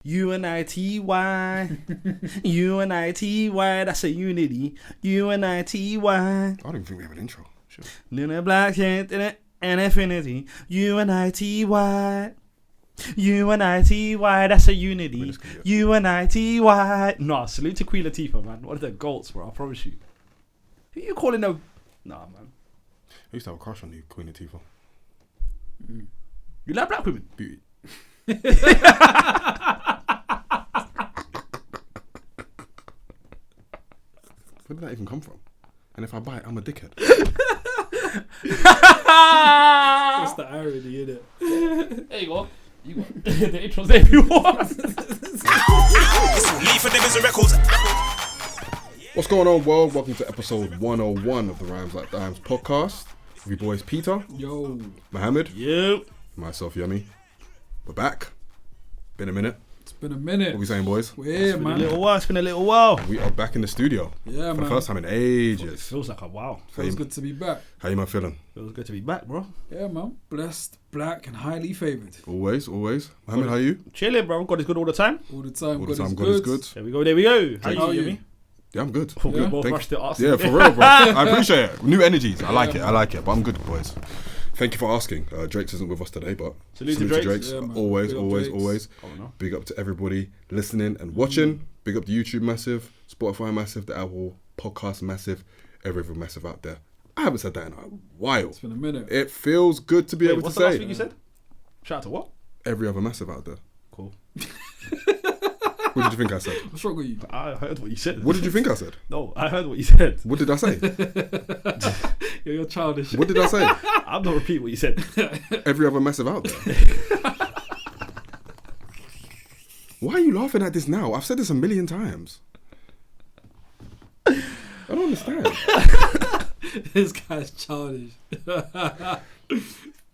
U-N-I-T-Y, U-N-I-T-Y, that's a unity. U-N-I-T-Y. I don't even think we have an intro. Sure. Little black and infinity. U-N-I-T-Y, U-N-I-T-Y, that's a unity. U-N-I-T-Y. No, salute to Queen Latifah, man. One of the goats, bro, I promise you. Who you calling no? Nah, man. I used to have a crush on you, Queen Latifah. You like black women? Beauty. Where did that even come from? And if I buy it, I'm a dickhead. That's the irony, innit? There you go. You got the intro's there if you want. What's going on, world? Welcome to episode 101 of the Rhymes Like Dimes podcast. With your boys Peter, Yo, Mohammed, Yep. myself, Yummy. We're back. Been a minute. it's been a minute. What we saying, boys? We're here, man. It's been a little while. We are back in the studio. Yeah, For man. the first time in It ages. feels like a wow. Feels good to be back. How you man feeling? Feels good to be back, bro. Yeah, man. Blessed, black, and highly favoured. Always. Mohammed, how are you? Chilling, bro. God is good all the time. All the time. All the God time, is God good. is good. There we go. How are you? Yummy? Yeah, I'm good. We Yeah. both Thank- rushed to ask. Yeah, for real, bro. I appreciate it. New energies. I like it. But I'm good, boys. Thank you for asking. Drake's isn't with us today, but Salute to Drakes. Yeah, man. always. Big up Drakes. Oh, no. Big up to everybody listening and watching. Big up to YouTube massive, Spotify massive, the Apple podcast massive, everything massive out there. I haven't said that in a while. It's been a minute. It feels good to be able to What's the last say thing you said? Shout out to what? every other massive out there. Cool. What did you think I said? What's wrong with you? I heard what you said. What did you think I said? No, I heard what you said. What did I say? You're childish. What did I say? I'm not repeating what you said. Every other massive out there. Why are you laughing at this now? I've said this a million times. I don't understand. This guy's childish.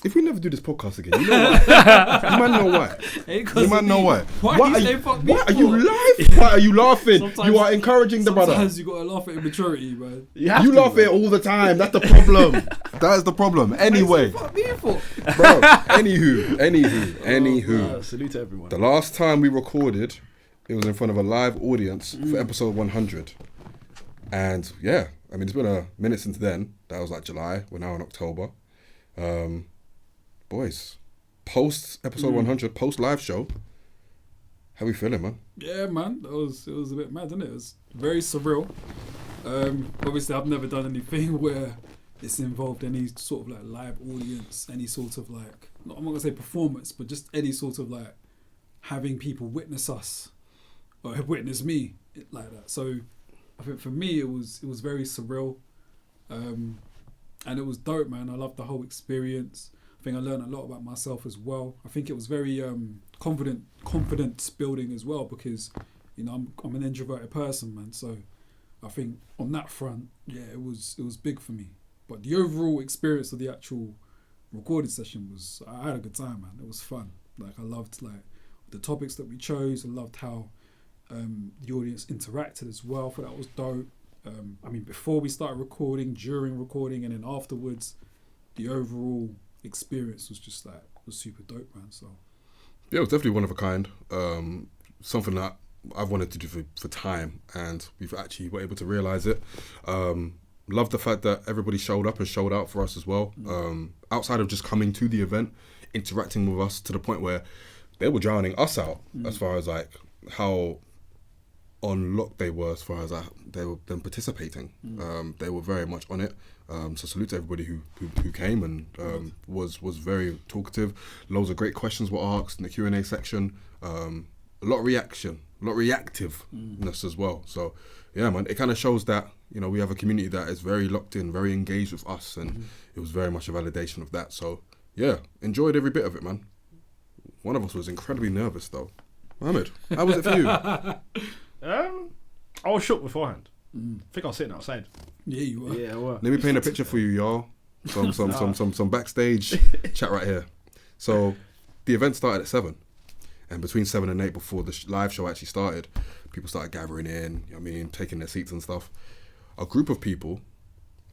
If we never do this podcast again, you know why? You might know why. You might know why. Why Why are are you you, saying fuck me why are for? you laughing? Why are you laughing? Sometimes- You are encouraging the brother. Sometimes you gotta laugh at immaturity, man. You have You to, laugh at bro. it all the time. That's the problem. That is the problem. Anyway, Fuck me for. bro. Anywho. Salute to everyone. The last time we recorded, it was in front of a live audience for episode 100. And yeah, I mean, it's been a minute since then. That was like July. We're now in October. Boys, post episode 100, post live show. How we feeling, man? Yeah, man. It was a bit mad, didn't it? It was very surreal. Obviously, I've never done anything where it's involved any sort of like live audience, any sort of like, I'm not gonna say performance, but just any sort of like having people witness us or witness me like that. So I think for me, it was very surreal, and it was dope, man. I loved the whole experience. I think I learned a lot about myself as well. I think it was very confidence building as well, because you know I'm an introverted person, man. So I think on that front, yeah, it was big for me. But the overall experience of the actual recording session was, I had a good time, man. It was fun. Like I loved like the topics that we chose. I loved how the audience interacted as well. I thought that was dope. I mean, before we started recording, during recording, and then afterwards, the overall experience was just like, was super dope, man. So Yeah, it was definitely one of a kind. Something that I've wanted to do for time, and we've actually were able to realise it. Love the fact that everybody showed up and showed out for us as well. Outside of just coming to the event, interacting with us to the point where they were drowning us out as far as like how on lock they were, as far as they were then participating. They were very much on it. So salute to everybody who came and was very talkative. Loads of great questions were asked in the Q&A section. A lot of reactiveness as well. So yeah, man, it kind of shows that, you know, we have a community that is very locked in, very engaged with us, and it was very much a validation of that. So yeah, enjoyed every bit of it, man. One of us was incredibly nervous though. Mohammed, how was it for you? I was shook beforehand. I think I was sitting outside. yeah, you were. Yeah, I were. Let me paint a picture for you, y'all. Some backstage chat right here. So the event started at 7, and between 7 and 8, before the live show actually started, people started gathering in, you know what I mean, taking their seats and stuff. A group of people,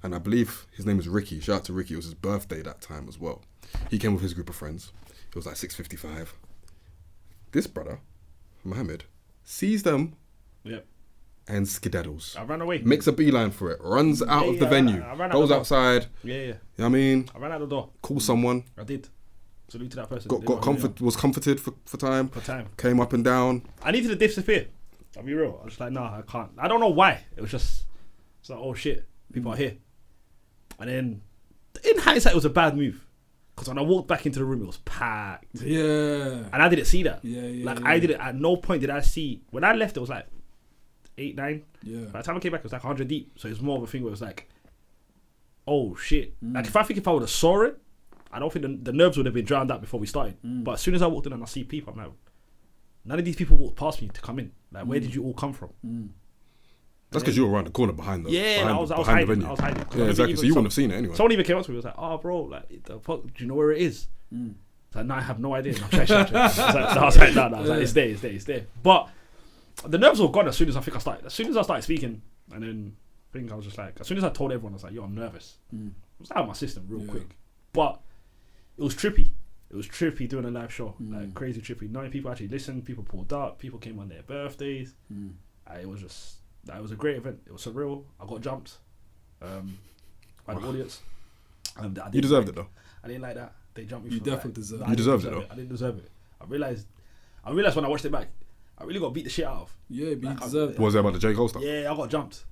and I believe his name was Ricky. Shout out to Ricky. It was his birthday that time as well. He came with his group of friends. It was like 6:55. This brother Mohammed, sees them Yep. and skedaddles. I ran away. Makes a beeline for it. Runs out of the venue. I ran out Goes the door. outside. Yeah. You know what I mean? I ran out the door. Call someone. I did. Salute to that person. Got comfort. Was comforted for time. For time. Came up and down. I needed to disappear. I'll be real. I was just like, nah, I can't. I don't know why. It was just, it's like, oh shit, people are here. And then, in hindsight, it was a bad move. Because when I walked back into the room, it was packed. Yeah. And I didn't see that. Yeah. I didn't, at no point did I see, when I left, it was like 8, 9. Yeah. By the time I came back, it was like 100 deep. So it was more of a thing where it was like, oh shit. Like if I would have saw it, I don't think the nerves would have been drowned out before we started. But as soon as I walked in and I see people, I'm like, none of these people walked past me to come in. Like, where did you all come from? That's because you were around the corner behind the I was behind hiding. the venue. I was hiding. Yeah, exactly. So you wouldn't have seen it anyway. Someone even came up to me and was like, oh, bro, like, the fuck, do you know where it is? It's like, no, I have no idea. No, I was like, no. I was like, it's there. But the nerves were gone as soon as I think I started. As soon as I started speaking, and then I think I was just like, as soon as I told everyone, I was like, yo, I'm nervous. It was out of my system real quick. But it was trippy. It was trippy doing a live show. Like, crazy trippy. 9 people actually listened. People pulled up. People came on their birthdays. It was just, it was a great event. It was surreal. I got jumped by the audience. You deserved it though. I didn't like that. They jumped me. You definitely deserved it. You deserved it though. I didn't deserve it. I realized when I watched it back, I really got beat the shit out of. Yeah, but you deserved it. What was that about the J. Cole stuff? Yeah, I got jumped.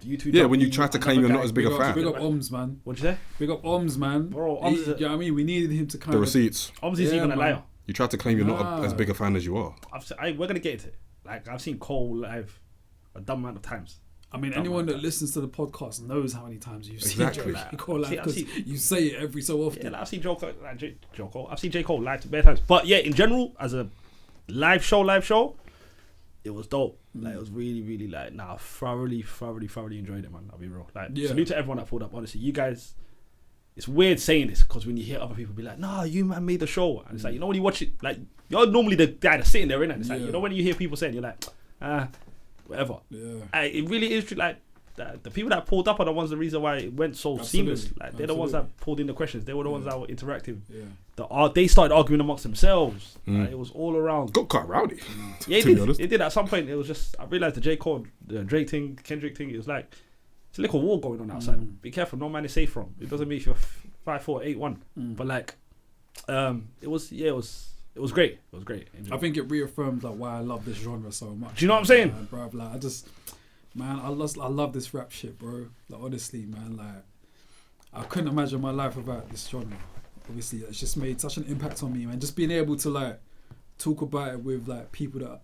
You two. Yeah, when you tried to claim you're not as big a fan. Big up Oms, man. What'd you say? Big up Oms, man. Bro, Oms you know what I mean? We needed him to kind The of... receipts. Oms is even a liar. You tried to claim you're not as big a fan as you are. We're gonna get into it. Like, I've seen Cole live a dumb amount of times. I mean, anyone that listens to the podcast knows how many times you've seen Exactly. J. Cole live, because you say it every so often. Yeah, like, I've seen Joe Cole. I've seen J. Cole live bare times. But yeah, in general, as a live show, it was dope. Like, it was really, really like, thoroughly enjoyed it, man. I'll be real. Like, salute to everyone that pulled up. Honestly, you guys, it's weird saying this because when you hear other people be like, nah, you man made the show. And it's like, you know, when you watch it, like, you're normally the guy that's sitting there, innit? It's like, you know, when you hear people saying, you're like, whatever. Yeah. It really is true. Like, the people that pulled up are the ones, the reason why it went so seamless. Like, they're the ones that pulled in the questions. They were the ones that were interactive. Yeah. They started arguing amongst themselves. Like, it was all around. Got quite rowdy. Yeah, it did. At some point, it was just, I realized the J. Cole, the Drake thing, Kendrick thing, it was like, it's a little war going on outside. Be careful, no man is safe from. It doesn't mean if you're 5'4", 8'1". But like, it was great. It was great. I think it reaffirmed like why I love this genre so much. Do you know what I'm saying? Bro, like, I love this rap shit, bro. Like, honestly, man, like, I couldn't imagine my life without this genre. Obviously, it's just made such an impact on me, man. Just being able to like talk about it with like people that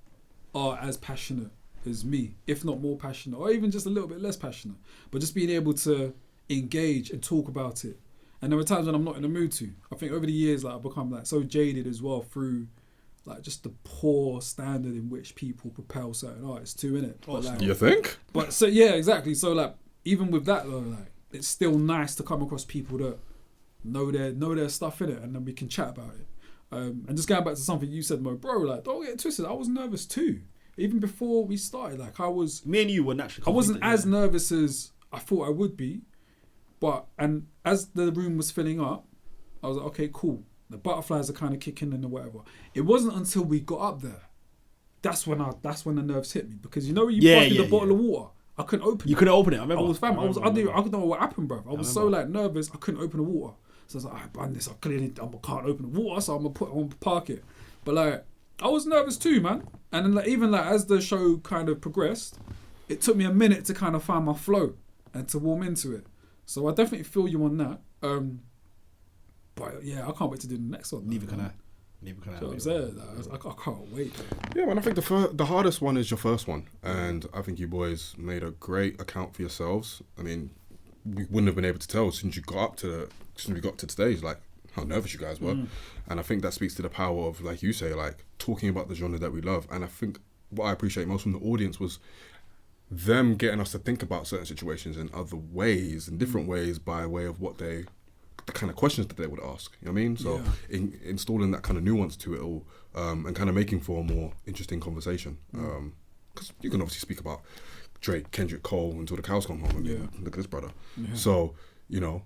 are as passionate as me, if not more passionate, or even just a little bit less passionate. But just being able to engage and talk about it. And there were times when I'm not in the mood to. I think over the years, like, I've become like so jaded as well through like just the poor standard in which people propel certain artists to, innit? But, like, you think? But so yeah, exactly. So like, even with that though, like, it's still nice to come across people that know their stuff in it, and then we can chat about it. And just going back to something you said, Mo, bro, like, don't get it twisted. I was nervous too, even before we started. Like, me and you were naturally. I wasn't as nervous as I thought I would be, and as the room was filling up, I was like, okay, cool. The butterflies are kind of kicking in or whatever. It wasn't until we got up there that's when the nerves hit me, because you know when you pass me the bottle of water, I couldn't open it. You couldn't open it. I remember. I don't know what happened, bro. I was so like nervous, I couldn't open the water. So I was like, I ban this. I can't open the water, so I'm gonna park it. But like, I was nervous too, man. And then like, even like as the show kind of progressed, it took me a minute to kind of find my flow and to warm into it. So I definitely feel you on that. But yeah, I can't wait to do the next one. Neither can I. You know what I'm saying? I can't wait. Yeah, man, I think the hardest one is your first one. And I think you boys made a great account for yourselves. I mean, we wouldn't have been able to tell since we got to the stage, like, how nervous you guys were. And I think that speaks to the power of, like you say, like, talking about the genre that we love. And I think what I appreciate most from the audience was them getting us to think about certain situations in other ways, in different ways, by way of the kind of questions that they would ask. You know what I mean? So installing that kind of nuance to it all, and kind of making for a more interesting conversation. Because you can obviously speak about Drake, Kendrick, Cole until the cows come home. I mean, look at this brother. Yeah. So, you know,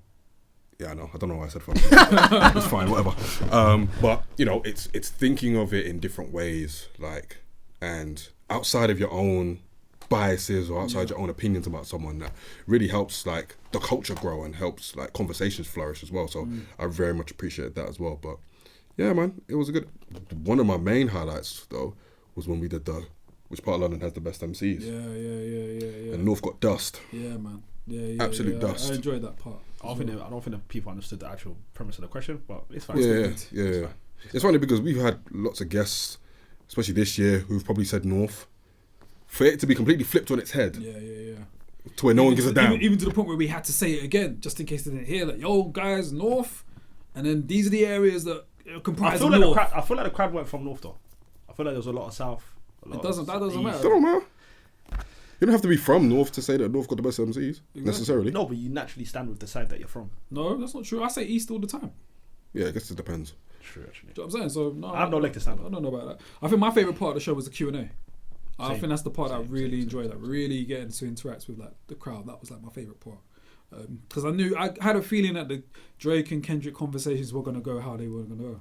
I don't know why I said fuck. It's fine, whatever. But, you know, it's thinking of it in different ways, like, and outside of your own biases or outside your own opinions about someone, that really helps like the culture grow and helps like conversations flourish as well. So I very much appreciate that as well. But yeah, man, it was a good. One of my main highlights though was when we did which part of London has the best MCs. Yeah. And North got dust. Yeah, man. Yeah. Absolute dust. I enjoyed that part. I don't think the people understood the actual premise of the question, but it's fine. Yeah. It's fine. It's funny because we've had lots of guests, especially this year, who've probably said North. For it to be completely flipped on its head. Yeah. To where no one gives a damn. Even to the point where we had to say it again, just in case they didn't hear. Like, yo, guys, North, and then these are the areas that comprise of North. I feel like the crowd went from North though. I feel like there was a lot of South. That doesn't matter. That don't matter. You don't have to be from North to say that North got the best MCs, necessarily. No, but you naturally stand with the side that you're from. No, that's not true. I say East all the time. Yeah, I guess it depends. True, actually. Do you know what I'm saying? So, no, I have no leg to stand on. I don't know about that. I think my favourite part of the show was the Q&A. I Same. think that's the part that I really Same. enjoyed. Like, really getting to interact with like the crowd. That was like my favourite part. Because I had a feeling that the Drake and Kendrick conversations were going to go how they were going to go.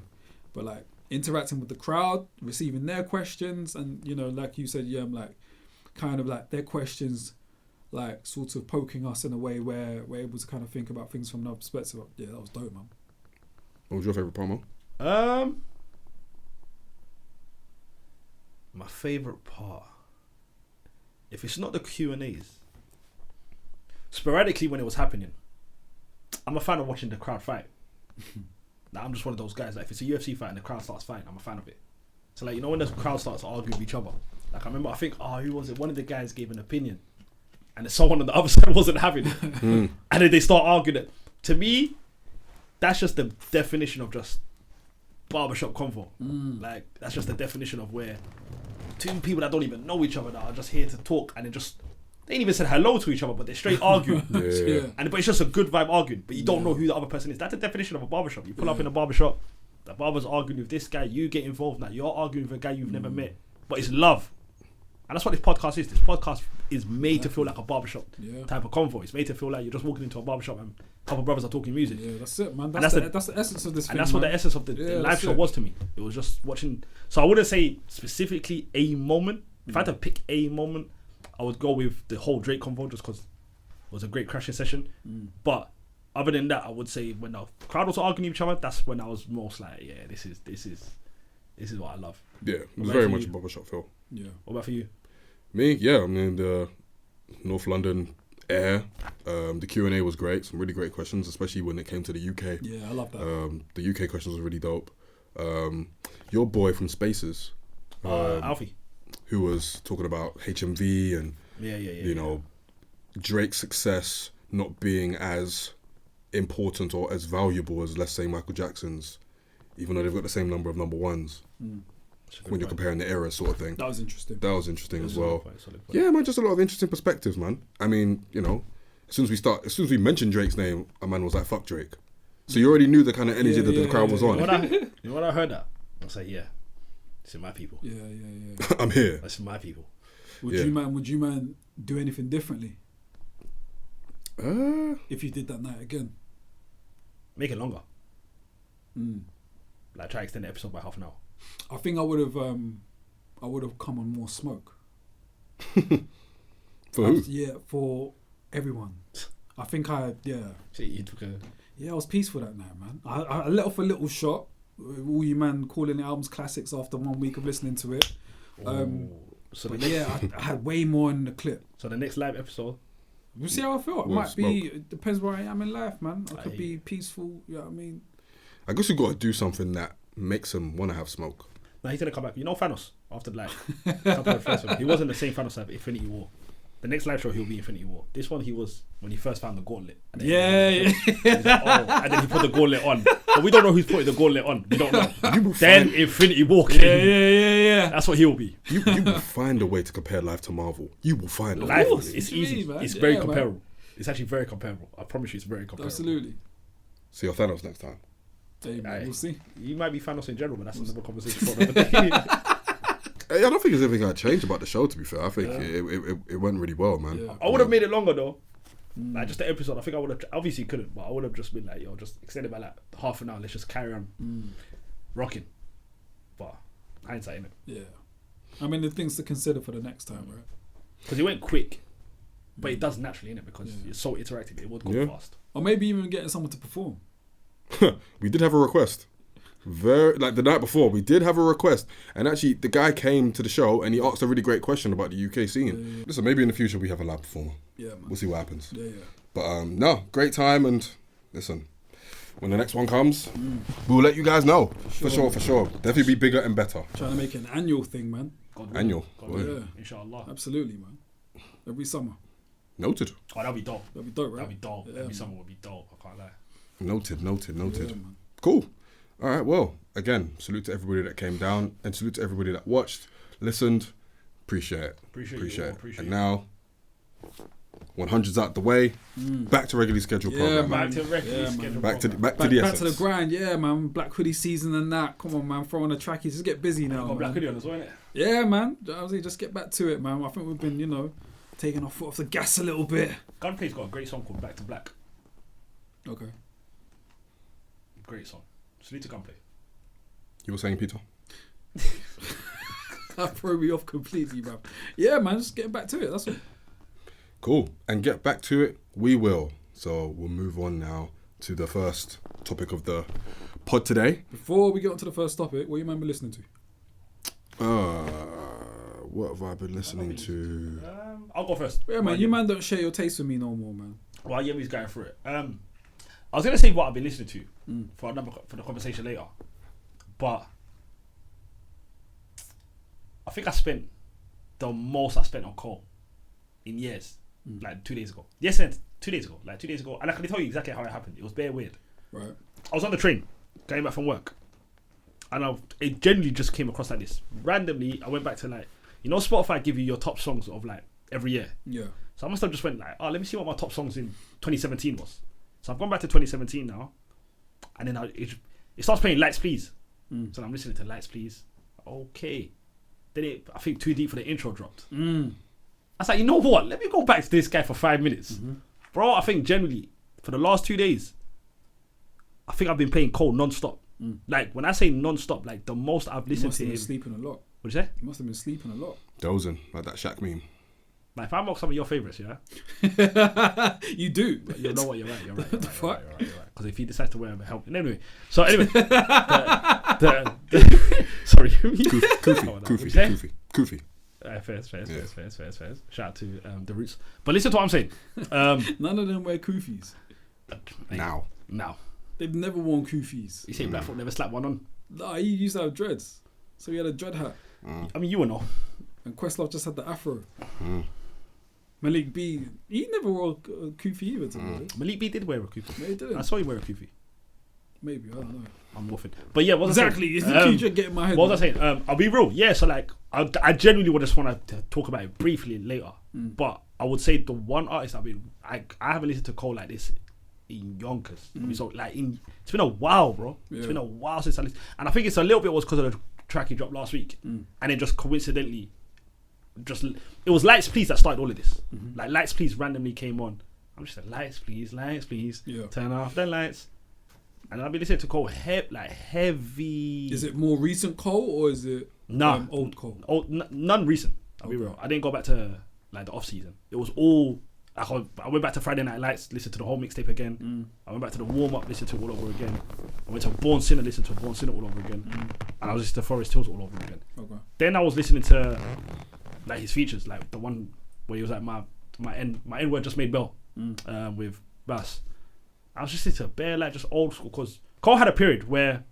But like interacting with the crowd, receiving their questions, and you know, like you said, like kind of like their questions, like sort of poking us in a way where we're able to kind of think about things from another perspective. Yeah, that was dope, man. What was your favourite promo? My favourite part, if it's not the Q&As, sporadically when it was happening, I'm a fan of watching the crowd fight. Like, I'm just one of those guys. Like, if it's a UFC fight and the crowd starts fighting, I'm a fan of it. So like, you know, when the crowd starts arguing with each other, like I remember, I think, who was it? One of the guys gave an opinion, and then someone on the other side wasn't having it, and then they start arguing it. To me, that's just the definition of just barbershop convo. Like, that's just the definition of where two people that don't even know each other that are just here to talk, and they ain't even said hello to each other, but they're straight arguing. Yeah. But it's just a good vibe arguing, but you don't know who the other person is. That's the definition of a barbershop. You pull up in a barbershop, the barber's arguing with this guy, you get involved now, you're arguing with a guy you've never met, but it's love. And that's what this podcast is. This podcast is made to feel like a barbershop type of convo. It's made to feel like you're just walking into a barbershop and a couple of brothers are talking music. Yeah, that's it, man. That's That's the essence of this thing. And that's what the essence of the live show was to me. It was just watching. So I wouldn't say specifically a moment. If I had to pick a moment, I would go with the whole Drake convo just because it was a great crashing session. But other than that, I would say when the crowd was arguing with each other, that's when I was most like, yeah, this is what I love. Yeah, it was very much a barbershop feel. Yeah. What about for you? Me, yeah, I mean the North London air, the Q&A was great. Some really great questions, especially when it came to the UK. Yeah, I love that. The UK questions were really dope. Your boy from Spaces, Alfie, who was talking about HMV and you know, Drake's success not being as important or as valuable as, let's say, Michael Jackson's, even though they've got the same number of number ones. When you're comparing the eras, sort of thing. That was interesting. That was interesting as well. Solid point. Yeah, man, just a lot of interesting perspectives, man. I mean, you know, as soon as we mentioned Drake's name, a man was like, "Fuck Drake." So you already knew the kind of energy that the crowd was on. You know when I heard that, I was like, yeah, this is my people. Yeah. I'm here. This is my people. Would you man do anything differently if you did that night again? Make it longer. Like try to extend the episode by half an hour. I think I would have come on more smoke. For who? Yeah, for everyone. I think You took a... I was peaceful that night, man. I let off a little shot. All you man calling the albums classics after 1 week of listening to it. So But I had way more in the clip. So the next live episode, We'll see how I feel. It Well, might be. It depends where I am in life, man. I could be peaceful. You know what I mean? I guess we've got to do something that makes him want to have smoke. no, he's gonna come back. You know Thanos after the live. He wasn't the same Thanos at Infinity War. The next live show he'll be Infinity War. This one he was when he first found the gauntlet. And then he's like, and then he put the gauntlet on. But we don't know who's putting the gauntlet on. We don't know. Then Infinity War came. Yeah. That's what he'll be. You will find a way to compare life to Marvel. You will find a way. Life, course, it's what do you easy. mean, man? It's very Yeah, man. comparable. It's actually very comparable. I promise you, it's very comparable. Absolutely. See your Thanos next time. Hey, man, we'll see. You might be Thanos in general, but that's another conversation for another day. I don't think there's anything I changed about the show, to be fair. I think it went really well, man. Yeah. I would have made it longer though. Like just the episode, I think I would have obviously couldn't, but I would have just been like, yo, just extend it by like half an hour. Let's just carry on rocking. But hindsight, innit? Yeah. I mean, the things to consider for the next time, right? Because it went quick, but it does naturally, innit? Because it's so interactive, it would go fast. Or maybe even getting someone to perform. We did have a request. Like the night before, we did have a request, and actually the guy came to the show and he asked a really great question about the UK scene. Listen, maybe in the future we have a live performer. Yeah, man. We'll see what happens. Yeah. But no, great time, and listen, when the next one comes, we'll let you guys know. For sure. Definitely be bigger and better. Trying to make it an annual thing, man. Annual. Yeah. Inshallah. Absolutely, man. Every summer. Noted. Oh, that'd be dope. That'd be dope, right? That'd be dope. Yeah, Every summer would be dope. I can't lie. Noted. Yeah, man. Cool. All right, well, again, salute to everybody that came down and salute to everybody that watched, listened. Appreciate it. Appreciate it. And now, 100's out the way. Back to regularly scheduled program. Back to regularly scheduled Back to Back essence. to the grind, yeah, man. Black hoodie season and that. Come on, man. Throw on the trackies. Just get busy now. Got black hoodie on as well, innit? Yeah, man. Obviously, just get back to it, man. I think we've been, taking our foot off the gas a little bit. Gunplay's got a great song called Back to Black. Okay. Great song. Salute to Gunplay. You were saying, Peter? That threw me off completely, bro. Yeah, man. Just getting back to it. That's all. Cool. And get back to it, we will. So we'll move on now to the first topic of the pod today. Before we get on to the first topic, what you remember listening to? What have I been listening to? I'll go first. Yeah, man. You man don't share your taste with me no more, man. Well, yeah, he's going through it. I was gonna say what I've been listening to for the conversation later, but I think I spent the most I spent on Cole in years, like 2 days ago. Yes, 2 days ago, like 2 days ago, and I can tell you exactly how it happened. It was bare weird. Right. I was on the train, going back from work, and it genuinely just came across like this. Randomly, I went back to Spotify give you your top songs of like every year. Yeah. So I must have just went like, let me see what my top songs in 2017 was. So I've gone back to 2017 now, and then it starts playing Lights Please. So I'm listening to Lights Please. Okay. Then I think Too Deep for the intro dropped. I was like, you know what? Let me go back to this guy for 5 minutes. Bro, I think generally, for the last 2 days, I think I've been playing Cole non-stop. Like, when I say non-stop, like, the most I've listened to him... You must have been sleeping a lot. What'd you say? You must have been sleeping a lot. Dozing, like that Shaq meme. Like, if I mock some of your favourites, yeah? You do. You know what? You're right. You're right. The fuck? Because if he decides to wear a helmet... Anyway. So, anyway. Sorry. Kofi. Fairs. Shout out to The Roots. But listen to what I'm saying. None of them wear kufis. Now. They've never worn kufis. You say Blackfoot never slapped one on? Nah, he used to have dreads. So he had a dread hat. I mean, you would know. And Questlove just had the afro. Malik B, he never wore a kufi either, to be honest. Malik B did wear a kufi. No, he didn't. I saw him wear a kufi. Maybe, I don't know. I'm woofing. But yeah, what was exactly. It's the kufi getting my head. What was I saying? I'll be real. Yeah, so like, I genuinely would just want to talk about it briefly later. But I would say the one artist I haven't listened to Cole like this in yonkers. So like, it's been a while, bro. Yeah. It's been a while since I listened. And I think it's a little bit was because of the track he dropped last week. And then just coincidentally, it was Lights Please that started all of this. Like, Lights Please randomly came on. I'm just like, Lights Please. Yeah. Turn off the lights. And I'll be listening to Cole heavy. Is it more recent Cole or is it old Cole? None recent. I'll be real. I didn't go back to like the off season. It was all. I went back to Friday Night Lights, listened to the whole mixtape again. I went back to the warm up, listened to it all over again. I went to Born Sinner, listened to Born Sinner all over again. And I was listening to Forest Hills all over again. Okay. Then I was listening to like his features, like the one where he was like my N word just made Bell with Bass. I was just listening to bare like just old school, because Cole had a period where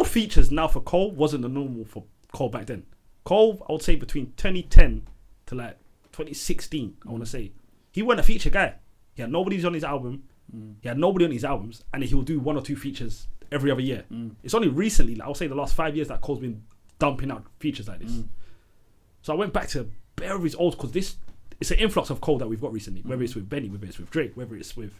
features now for Cole wasn't the normal for Cole back then. Cole, I would say between 2010 to like 2016, I want to say, he wasn't a feature guy. He had nobody on his album. He had nobody on his albums, and he would do 1 or 2 features every other year. It's only recently, like, I would say the last 5 years, that Cole's been dumping out features like this. So I went back to bare of his old, because it's an influx of Cole that we've got recently, whether it's with Benny, whether it's with Drake, whether it's with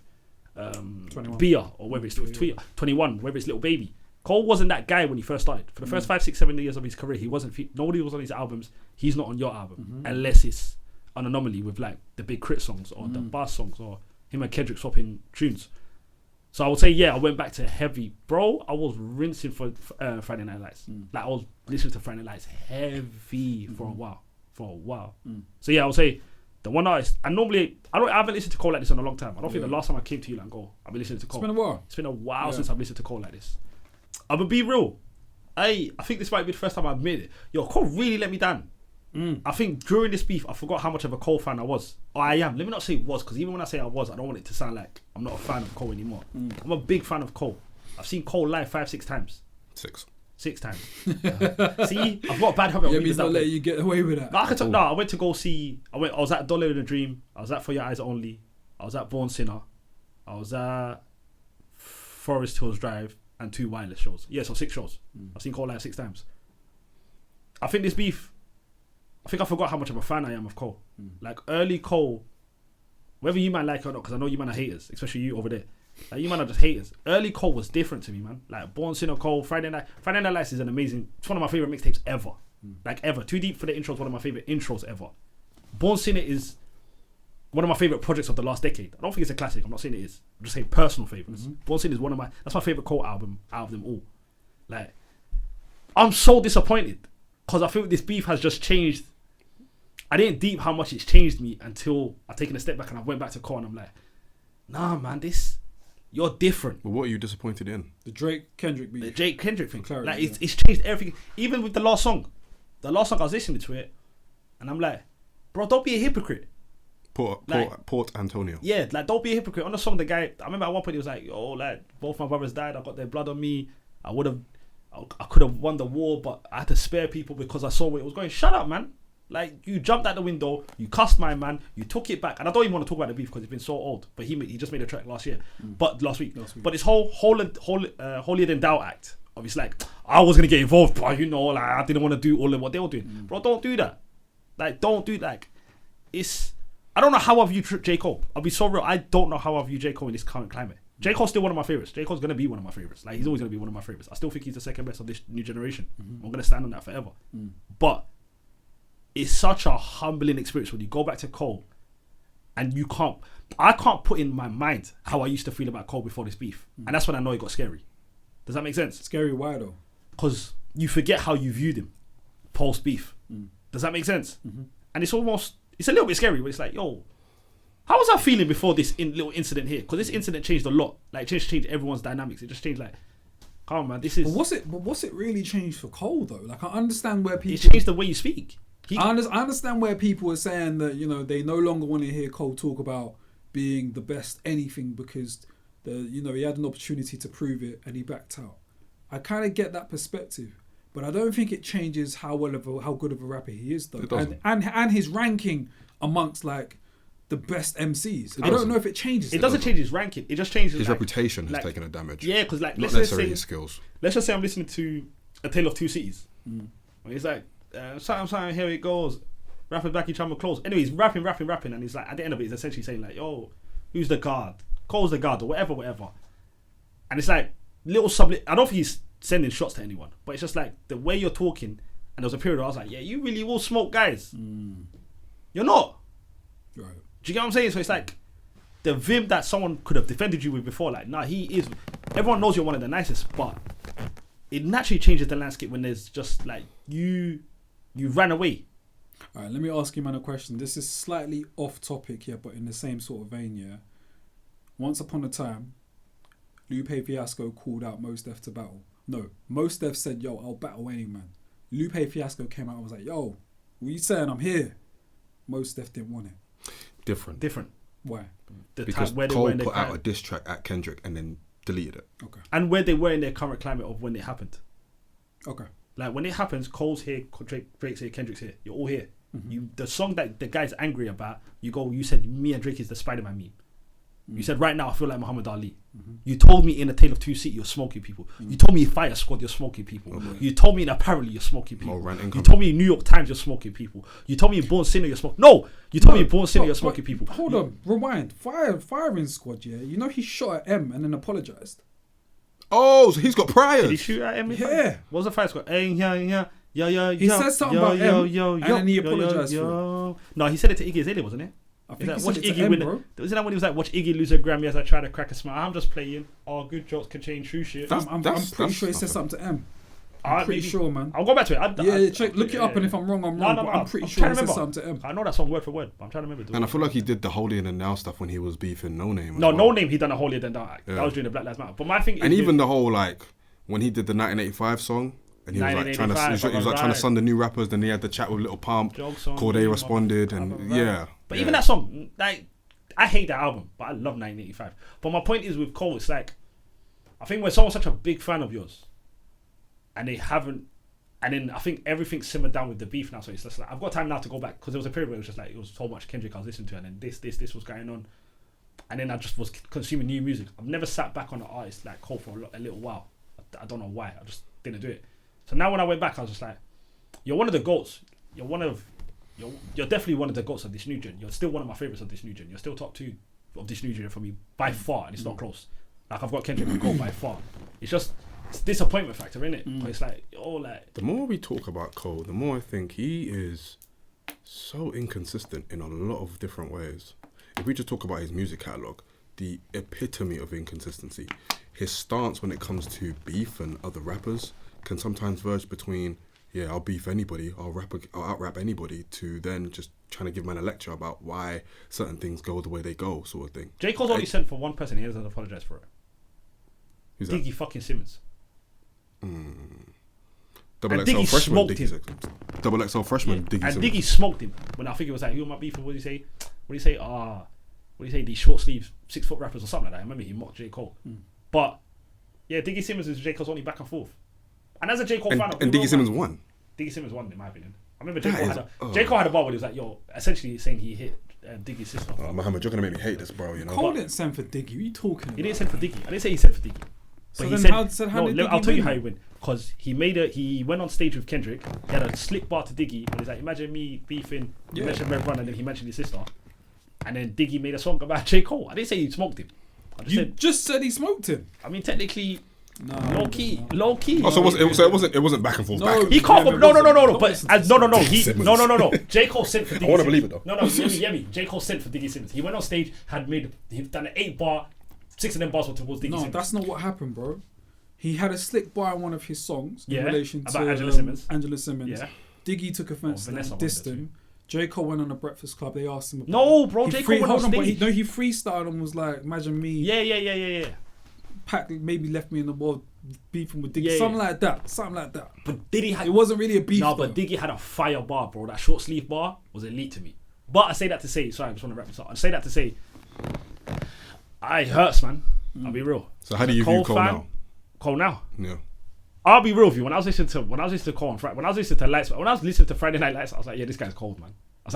Bia, or whether it's with 21, whether it's Little Baby. Cole wasn't that guy when he first started. For the first 5, 6, 7 years of his career, he wasn't. Nobody was on his albums. He's not on your album unless it's an anomaly with like the Big Crit songs or the Bass songs or him and Kendrick swapping tunes. So I would say, yeah, I went back to heavy. Bro, I was rinsing for Friday Night Lights. Like, I was listening to Friday Night Lights heavy for a while. So, yeah, I would say the one artist, and normally, I haven't listened to Cole like this in a long time. I don't think the last time I came to you and go, I've been listening to Cole. It's been a while. Since I've listened to Cole like this. I'm going to be real. I think this might be the first time I admit it. Yo, Cole really let me down. I think during this beef, I forgot how much of a Cole fan I was. Or I am. Let me not say was, because even when I say I was, I don't want it to sound like I'm not a fan of Cole anymore. I'm a big fan of Cole. I've seen Cole live 5-6 times. 6 times. See, I've got a bad habit. Yeah, he's not letting you get away with that. I went to go see. I was at Dollar in a Dream. I was at For Your Eyes Only. I was at Born Sinner. I was at Forest Hills Drive and 2 Wireless shows. Yeah, so 6 shows. I've seen Cole live 6 times. I think this beef. I think I forgot how much of a fan I am of Cole. Like early Cole, whether you might like it or not, because I know you man are haters, especially you over there. Like you man are just haters. Early Cole was different to me, man. Like Born Sinner Cole, Friday Night Lights is an amazing. It's one of my favorite mixtapes ever. Like ever. Too Deep for the Intro is one of my favorite intros ever. Born Sinner is one of my favorite projects of the last decade. I don't think it's a classic. I'm not saying it is. I'm just saying personal favorites. Born Sinner is that's my favorite Cole album out of them all. Like, I'm so disappointed because I feel this beef has just changed. I didn't deep how much it's changed me until I've taken a step back and I went back to Cole and I'm like, nah, man, you're different. Well, what are you disappointed in? The Drake Kendrick beef. The Drake Kendrick thing. Clarity, like it's changed everything. Even with the last song. The last song I was listening to it and I'm like, bro, don't be a hypocrite. Port Antonio. Yeah, like don't be a hypocrite. On the song, the guy, I remember at one point he was like, oh, like both my brothers died, I got their blood on me. I could have won the war, but I had to spare people because I saw where it was going. Shut up, man. Like, you jumped out the window, you cussed my man, you took it back, and I don't even want to talk about the beef because it's been so old. But he just made a track last week. But this whole holier than thou act. Obviously, like, I was gonna get involved, but like I didn't want to do all of what they were doing. Bro, don't do that. Like, don't do that. Like, I don't know how I view J. Cole. I'll be so real. I don't know how I view J. Cole in this current climate. J. Cole's still one of my favorites. J. Cole's gonna be one of my favorites. Like, he's always gonna be one of my favorites. I still think he's the second best of this new generation. I'm gonna stand on that forever. But it's such a humbling experience when you go back to Cole and I can't put in my mind how I used to feel about Cole before this beef. And that's when I know it got scary. Does that make sense? Scary why though? Because you forget how you viewed him post beef. Does that make sense? And it's a little bit scary, but it's like, yo, how was I feeling before this little incident here? Because this incident changed a lot. Like, it changed everyone's dynamics. It just changed, like, come on, man, this is... But what's it really changed for Cole though? Like, I understand where people... It changed the way you speak. I understand where people are saying that, they no longer want to hear Cole talk about being the best anything because he had an opportunity to prove it and he backed out. I kind of get that perspective, but I don't think it changes how good of a rapper he is though. It doesn't. And his ranking amongst like the best MCs. I don't know if it changes. It doesn't change his ranking. It just changes his reputation has taken a damage. Yeah, because like not necessarily his skills. Let's just say I'm listening to A Tale of Two Cities. It's like something, here it goes. Rappers back each other close. Anyway, he's rapping, and he's like, at the end of it, he's essentially saying like, yo, who's the guard? Cole's the guard, or whatever. And it's like little I don't think he's sending shots to anyone, but it's just like the way you're talking. And there was a period where I was like, yeah, you really will smoke guys. You're not. Right. Do you get what I'm saying? So it's like the vim that someone could have defended you with before, like, nah, he is. Everyone knows you're one of the nicest, but it naturally changes the landscape when there's just like you ran away. All right, let me ask you, man, a question. This is slightly off topic here, but in the same sort of vein, yeah. Once upon a time, Lupe Fiasco called out Mos Def to battle. No, Mos Def said, yo, I'll battle any man. Lupe Fiasco came out and was like, yo, what you saying? I'm here. Mos Def didn't want it. Different. Why? Because Cole put out a diss track at Kendrick and then deleted it. Okay. And where they were in their current climate of when it happened. Okay. Like when it happens, Cole's here, Drake's here, Kendrick's here. You're all here. The song that the guy's angry about, you said me and Drake is the Spider-Man meme. You said right now I feel like Muhammad Ali. You told me in A Tale of Two Cities you're smoking people. You told me in Fire Squad you're smoking people. You told me in Apparently you're smoking people. You told me in New York Times you're smoking people. You told me in Born Sinner you're smoking. No, you told me in Born Sinner you're smoking people. Hold on, rewind. Firing Squad, yeah. You know he shot at M and then apologized. Oh, so he's got priors. Did he shoot at M? Yeah. What was the Fire Squad? He said something about M and then he apologized for it. No, he said it to Iggy Azalea, wasn't it? I Is think that he watch said it to Iggy M, win? bro. Isn't that when he was like, watch Iggy lose a Grammy as I try to crack a smile? I'm just playing. Oh, good jokes can change true shit. I'm pretty sure he said something to M. I'm pretty sure, man. I'll go back to it. Look it up, and if I'm wrong, I'm wrong. But I'm pretty sure he said something to M. I know that song word for word, but I'm trying to remember. And I feel like he did the Holier Than Now stuff when he was beefing No Name. No Name. He done a Holier Than Now act. That was during the Black Lives Matter. But my thing is, and even the whole like when he did the 1985 song. And he was like trying to sun the new rappers. Then he had the chat with Little Pump. Corday responded, and yeah. But even that song, like, I hate that album, but I love 1985. But my point is with Cole, it's like, I think when someone's such a big fan of yours, and they haven't, and then I think everything's simmered down with the beef now. So it's just like, I've got time now to go back, because there was a period where it was just like, it was so much Kendrick I was listening to, and then this was going on, and then I just was consuming new music. I've never sat back on an artist like Cole for a little while. I don't know why. I just didn't do it. So now when I went back, I was just like, you're one of the GOATs. You're definitely one of the GOATs of this new gen. You're still one of my favourites of this new gen. You're still top 2 of this new gen for me by far, and it's not close. Like, I've got Kendrick and Cole by far. It's just, it's disappointment factor, innit? But it's like, like... The more we talk about Cole, the more I think he is so inconsistent in a lot of different ways. If we just talk about his music catalogue, the epitome of inconsistency. His stance when it comes to beef and other rappers can sometimes verge between, yeah, I'll beef anybody, I'll out-rap anybody, to then just trying to give man a lecture about why certain things go the way they go, sort of thing. J. Cole's only sent for one person, he doesn't apologise for it. Who's that? Diggy fucking Simmons. Double XL freshman, Diggy Simmons. Double XL freshman, Diggy and Simmons. Diggy smoked him. When I think it was like, who am I beefing? What do you say? These short sleeves, 6 foot rappers or something like that. I remember he mocked J. Cole. But, yeah, Diggy Simmons is J. Cole's only back and forth. And as a J. Cole fan... And Diggy Simmons won. Diggy Simmons won, in my opinion. I remember J. Cole had a bar where he was like, yo, essentially saying he hit Diggy's sister. Oh, Mohammed, you're going to make me hate this, bro, you know. Cole didn't send for Diggy. What are you talking about? He didn't send for Diggy. I didn't say he sent for Diggy. But he said, how did Diggy I'll tell you win? how he went. Because he went on stage with Kendrick. He had a slip bar to Diggy. And he's like, imagine me beefing. You mentioned Rev Run, and then he mentioned his sister. And then Diggy made a song about J. Cole. I didn't say he smoked him. Just said he smoked him. I mean, technically, low key. Oh, so it wasn't back and forth. No, He can't go. No. But Simmons. No. J. Cole sent for Diggy. I want to believe it though. No. Hear me. J. Cole sent for Diggy Simmons. He went on stage, he'd done an 8 bar, 6 of them bars were towards Diggy Simmons. No, that's not what happened, bro. He had a slick bar in one of his songs in relation to Angela Simmons. Yeah. Diggy took offense and dissed him. J. Cole went on a Breakfast Club. They asked him about No, bro. J. Cole went on stage. He freestyled and was like, imagine me. Yeah. Pac maybe left me in the world beefing with Diggy. Yeah, something like that. But Diddy had... It wasn't really a beef. No, but Diggy had a fire bar, bro. That short sleeve bar was elite to me. But I say that to say... Sorry, I just want to wrap this up. I say that to say... It hurts, man. I'll be real. So how do you view Cole now? Cole now? Yeah. I'll be real with you. When I was listening to Cole on Friday... When I was listening to Friday Night Lights, I was like, yeah, this guy's cold, man. I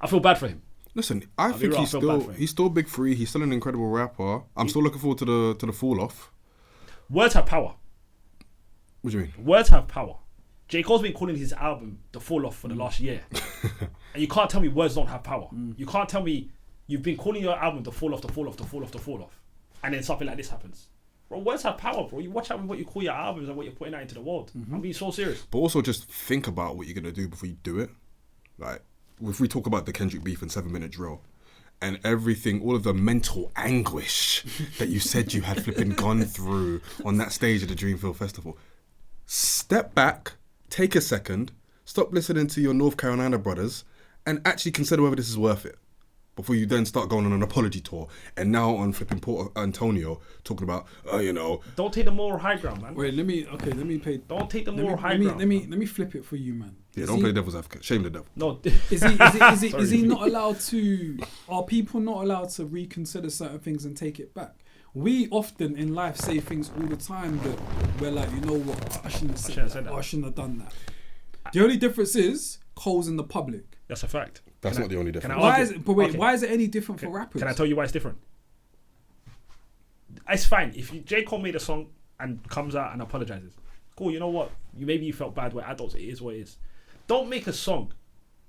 feel bad for him. Listen, I think he's still big free. He's still an incredible rapper. I'm still looking forward to the fall off. Words have power. What do you mean? Words have power. J. Cole's been calling his album The Fall Off for the last year. And you can't tell me words don't have power. You can't tell me you've been calling your album The Fall Off. And then something like this happens. Bro, words have power, bro. You watch out with what you call your albums and what you're putting out into the world. I'm being so serious. But also just think about what you're going to do before you do it. Like, if we talk about the Kendrick beef and 7 Minute Drill and everything, all of the mental anguish that you said you had flipping gone through on that stage at the Dreamville Festival, step back, take a second, stop listening to your North Carolina brothers and actually consider whether this is worth it before you then start going on an apology tour and now on flipping Port Antonio talking about, Don't take the moral high ground, man. Wait, let me play. Don't take the moral high ground. Let me flip it for you, man. Yeah, don't play devil's advocate. Shame the devil. No. Is he not allowed to? Are people not allowed to reconsider certain things and take it back? We often in life say things all the time that we're like, you know what? I shouldn't have said that. Or I shouldn't have done that. The only difference is Cole's in the public. That's a fact. That's not the only difference. Why is it any different for rappers? Can I tell you why it's different? It's fine. If J. Cole made a song and comes out and apologizes, cool, you know what? Maybe you felt bad. We're adults. It is what it is. Don't make a song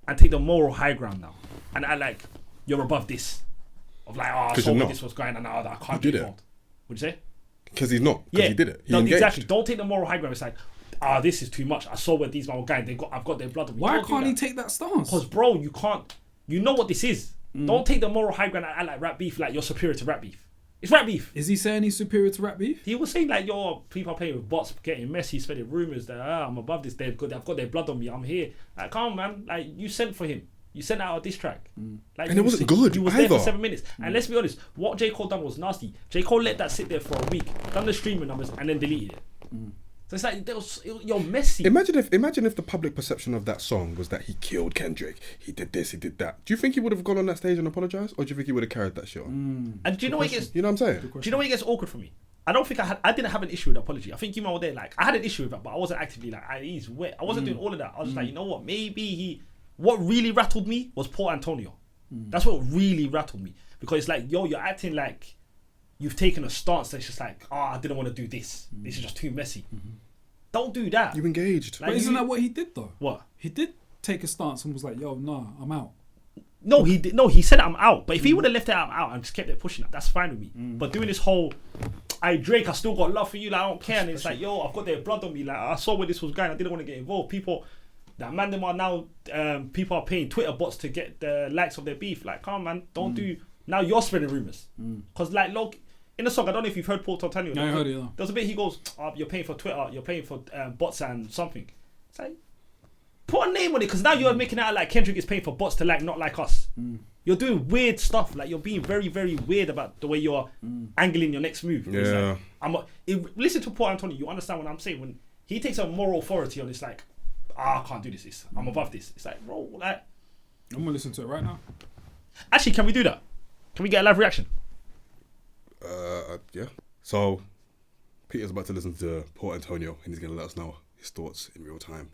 and take the moral high ground now and act like you're above this. Of like, I saw this was going on now that I can't be involved. What'd you say? Because he's not. Because he did it. Exactly. Don't take the moral high ground. It's like, this is too much. I saw where these men were going. I've got their blood. Why can't he take that stance? Because, bro, you can't. you know what this is. Don't take the moral high ground and act like rap beef like you're superior to rap beef. It's rap beef. Is he saying he's superior to rap beef? He was saying like, yo, people are playing with bots, getting messy, spreading rumours that I'm above this. They've got their blood on me. I'm here. Like, come on, man. Like, you sent for him. You sent out a diss track. Like, and it wasn't good. You was there for 7 minutes. And let's be honest, what J. Cole done was nasty. J. Cole let that sit there for a week, done the streaming numbers, and then deleted it. So it's like, you're messy. Imagine if the public perception of that song was that he killed Kendrick, he did this, he did that. Do you think he would have gone on that stage and apologized, or do you think he would have carried that shit on? And do you know what it gets? You know what I'm saying? Do you know what it gets awkward for me? I don't think I didn't have an issue with the apology. I think you were there, like, I had an issue with that, but I wasn't actively like, he's wet. I wasn't doing all of that. I was just like, you know what? Maybe what really rattled me was Port Antonio. That's what really rattled me, because it's like, yo, you're acting like you've taken a stance that's just like, I didn't want to do this. This is just too messy. Don't do that. You engaged. Like, But isn't that what he did though? What? He did take a stance and was like, yo, nah, I'm out. No, he did. No, he said I'm out. But if he would have left it out and just kept it pushing, that's fine with me. But doing this whole, Drake, I still got love for you. Like, I don't care. And it's like, yo, I've got their blood on me. Like, I saw where this was going. I didn't want to get involved. People, that man, them are now. People are paying Twitter bots to get the likes of their beef. Like, come on, man, don't do. Now you're spreading rumors. Because like, look, in the song, I don't know if you've heard Paul Antonio. Yeah, I heard it. Yeah. There's a bit he goes, you're paying for Twitter, you're paying for bots and something. It's like, put a name on it, because now you're making it out like Kendrick is paying for bots to like not like us. You're doing weird stuff. Like, you're being very, very weird about the way you're angling your next move. Yeah. Like, listen to Paul Antonio, you understand what I'm saying? When he takes a moral authority on this, like, I can't do this. I'm above this. It's like, bro, like. I'm gonna listen to it right now. Actually, can we do that? Can we get a live reaction? Yeah. So, Peter's about to listen to Port Antonio, and he's going to let us know his thoughts in real time.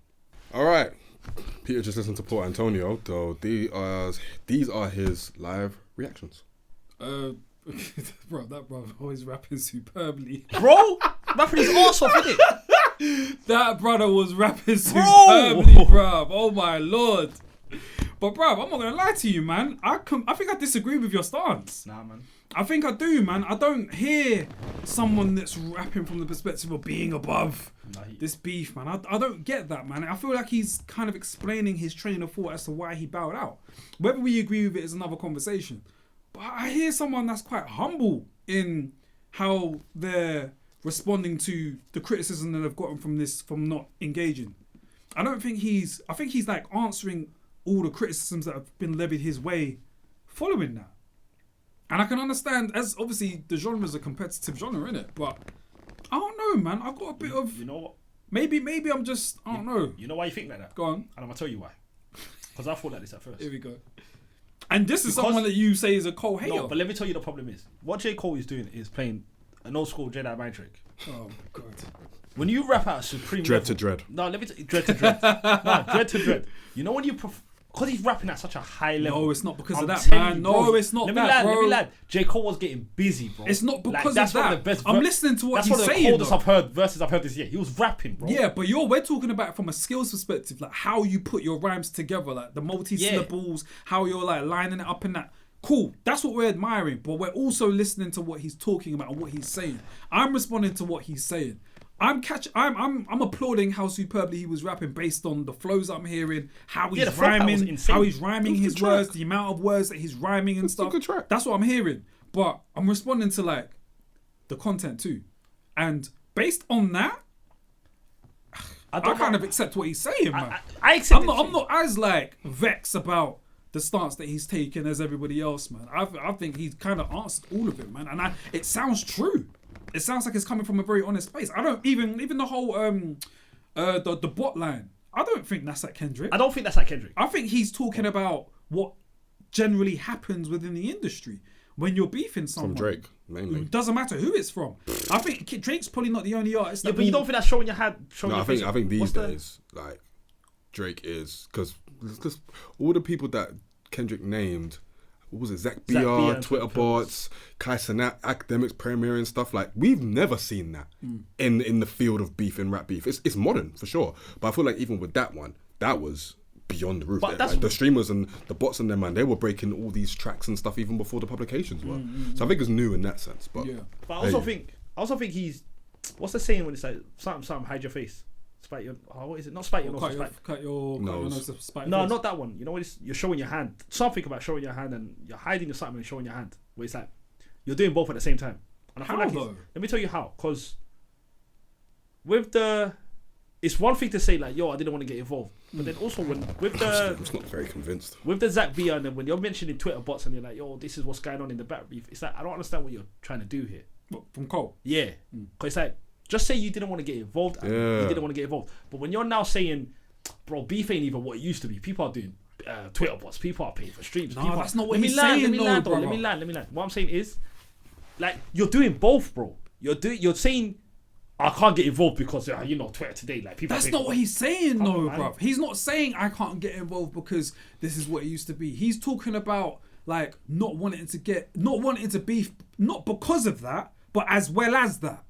All right. Peter just listened to Port Antonio, so these are his live reactions. Bro, that brother always rapping superbly. Bro, rapping his arse off, isn't it? That brother was rapping superbly, bro. Oh my lord. But bro, I'm not gonna lie to you, man. I think I disagree with your stance. Nah, man. I think I do, man. I don't hear someone that's rapping from the perspective of being above this beef, man. I don't get that, man. I feel like he's kind of explaining his train of thought as to why he bowed out. Whether we agree with it is another conversation. But I hear someone that's quite humble in how they're responding to the criticism that they've gotten from not engaging. I think he's like answering all the criticisms that have been levied his way following that. And I can understand, as obviously the genre is a competitive genre, innit? But I don't know, man. I've got a bit of. You know what? Maybe I'm just. I don't know. You know why you think like that? Go on. And I'm gonna tell you why. Because I thought like this at first. Here we go. And this is someone that you say is a Cole hater. No, but let me tell you the problem is. What J. Cole is doing is playing an old school Jedi mind trick. Oh my god. When you rap out supreme Dread level, to dread. No, let me dread to dread. No, dread to dread. You know when you because he's rapping at such a high level. No, it's not because of that, telling man. you, No, bro, it's not that, bro. Let me lie. J. Cole was getting busy, bro. It's not because that's of that. One of the best I'm listening to what he's saying. That's one of the coldest I've heard verses I've heard this year. He was rapping, bro. Yeah, but we're talking about it from a skills perspective, like how you put your rhymes together, like the multi-syllables, how you're like lining it up in that. Cool, that's what we're admiring, but we're also listening to what he's talking about and what he's saying. I'm responding to what he's saying. I'm applauding how superbly he was rapping based on the flows I'm hearing, how he's rhyming his words, the amount of words that he's rhyming and stuff. That's what I'm hearing. But I'm responding to like the content too. And based on that, I kind of accept what he's saying, man. I accept it. I'm not as like vexed about the stance that he's taken as everybody else, man. I think he's kind of answered all of it, man. And it sounds true. It sounds like it's coming from a very honest place. I don't even the whole the bot line. I don't think that's like Kendrick. I don't think that's like Kendrick. I think he's talking about what generally happens within the industry when you're beefing someone. From Drake, mainly. It doesn't matter who it's from. I think Drake's probably not the only artist. Yeah, but you don't think that's showing your hand? No, I think these days, like Drake is because all the people that Kendrick named. What was it? Zach BR, Twitter bots, Kai Cenat, academics premiering stuff. Like we've never seen that in the field of beef and rap beef. It's modern for sure, but I feel like even with that one, that was beyond the roof. Like, the streamers and the bots and them, man, they were breaking all these tracks and stuff even before the publications were. So I think it's new in that sense. But but I also think he's what's the saying when it's like something hide your face. Spite your. Oh, what is it? Not spite your nose. Cut your nose. To spite No, your not that one. You know what? You're showing your hand. Something about showing your hand and you're hiding your something and showing your hand. Where it's like you're doing both at the same time. And I feel How like though? let me tell you how. Because with the, it's one thing to say like, yo, I didn't want to get involved, but then also when with the, I'm just not very convinced. with the Zach B and then when you're mentioning Twitter bots and you're like, yo, this is what's going on in the back beef. It's like I don't understand what you're trying to do here. What, from Cole. Yeah, because it's like just say you didn't want to get involved. And you didn't want to get involved, but when you're now saying, bro, beef ain't even what it used to be. People are doing Twitter bots. People are paying for streams. No, that's not what he's saying. Let me land. What I'm saying is, like, you're doing both, bro. You're saying I can't get involved because you know Twitter today. Like people. That's not what he's saying, though, on, bro. He's not saying I can't get involved because this is what it used to be. He's talking about like not wanting to beef, not because of that, but as well as that.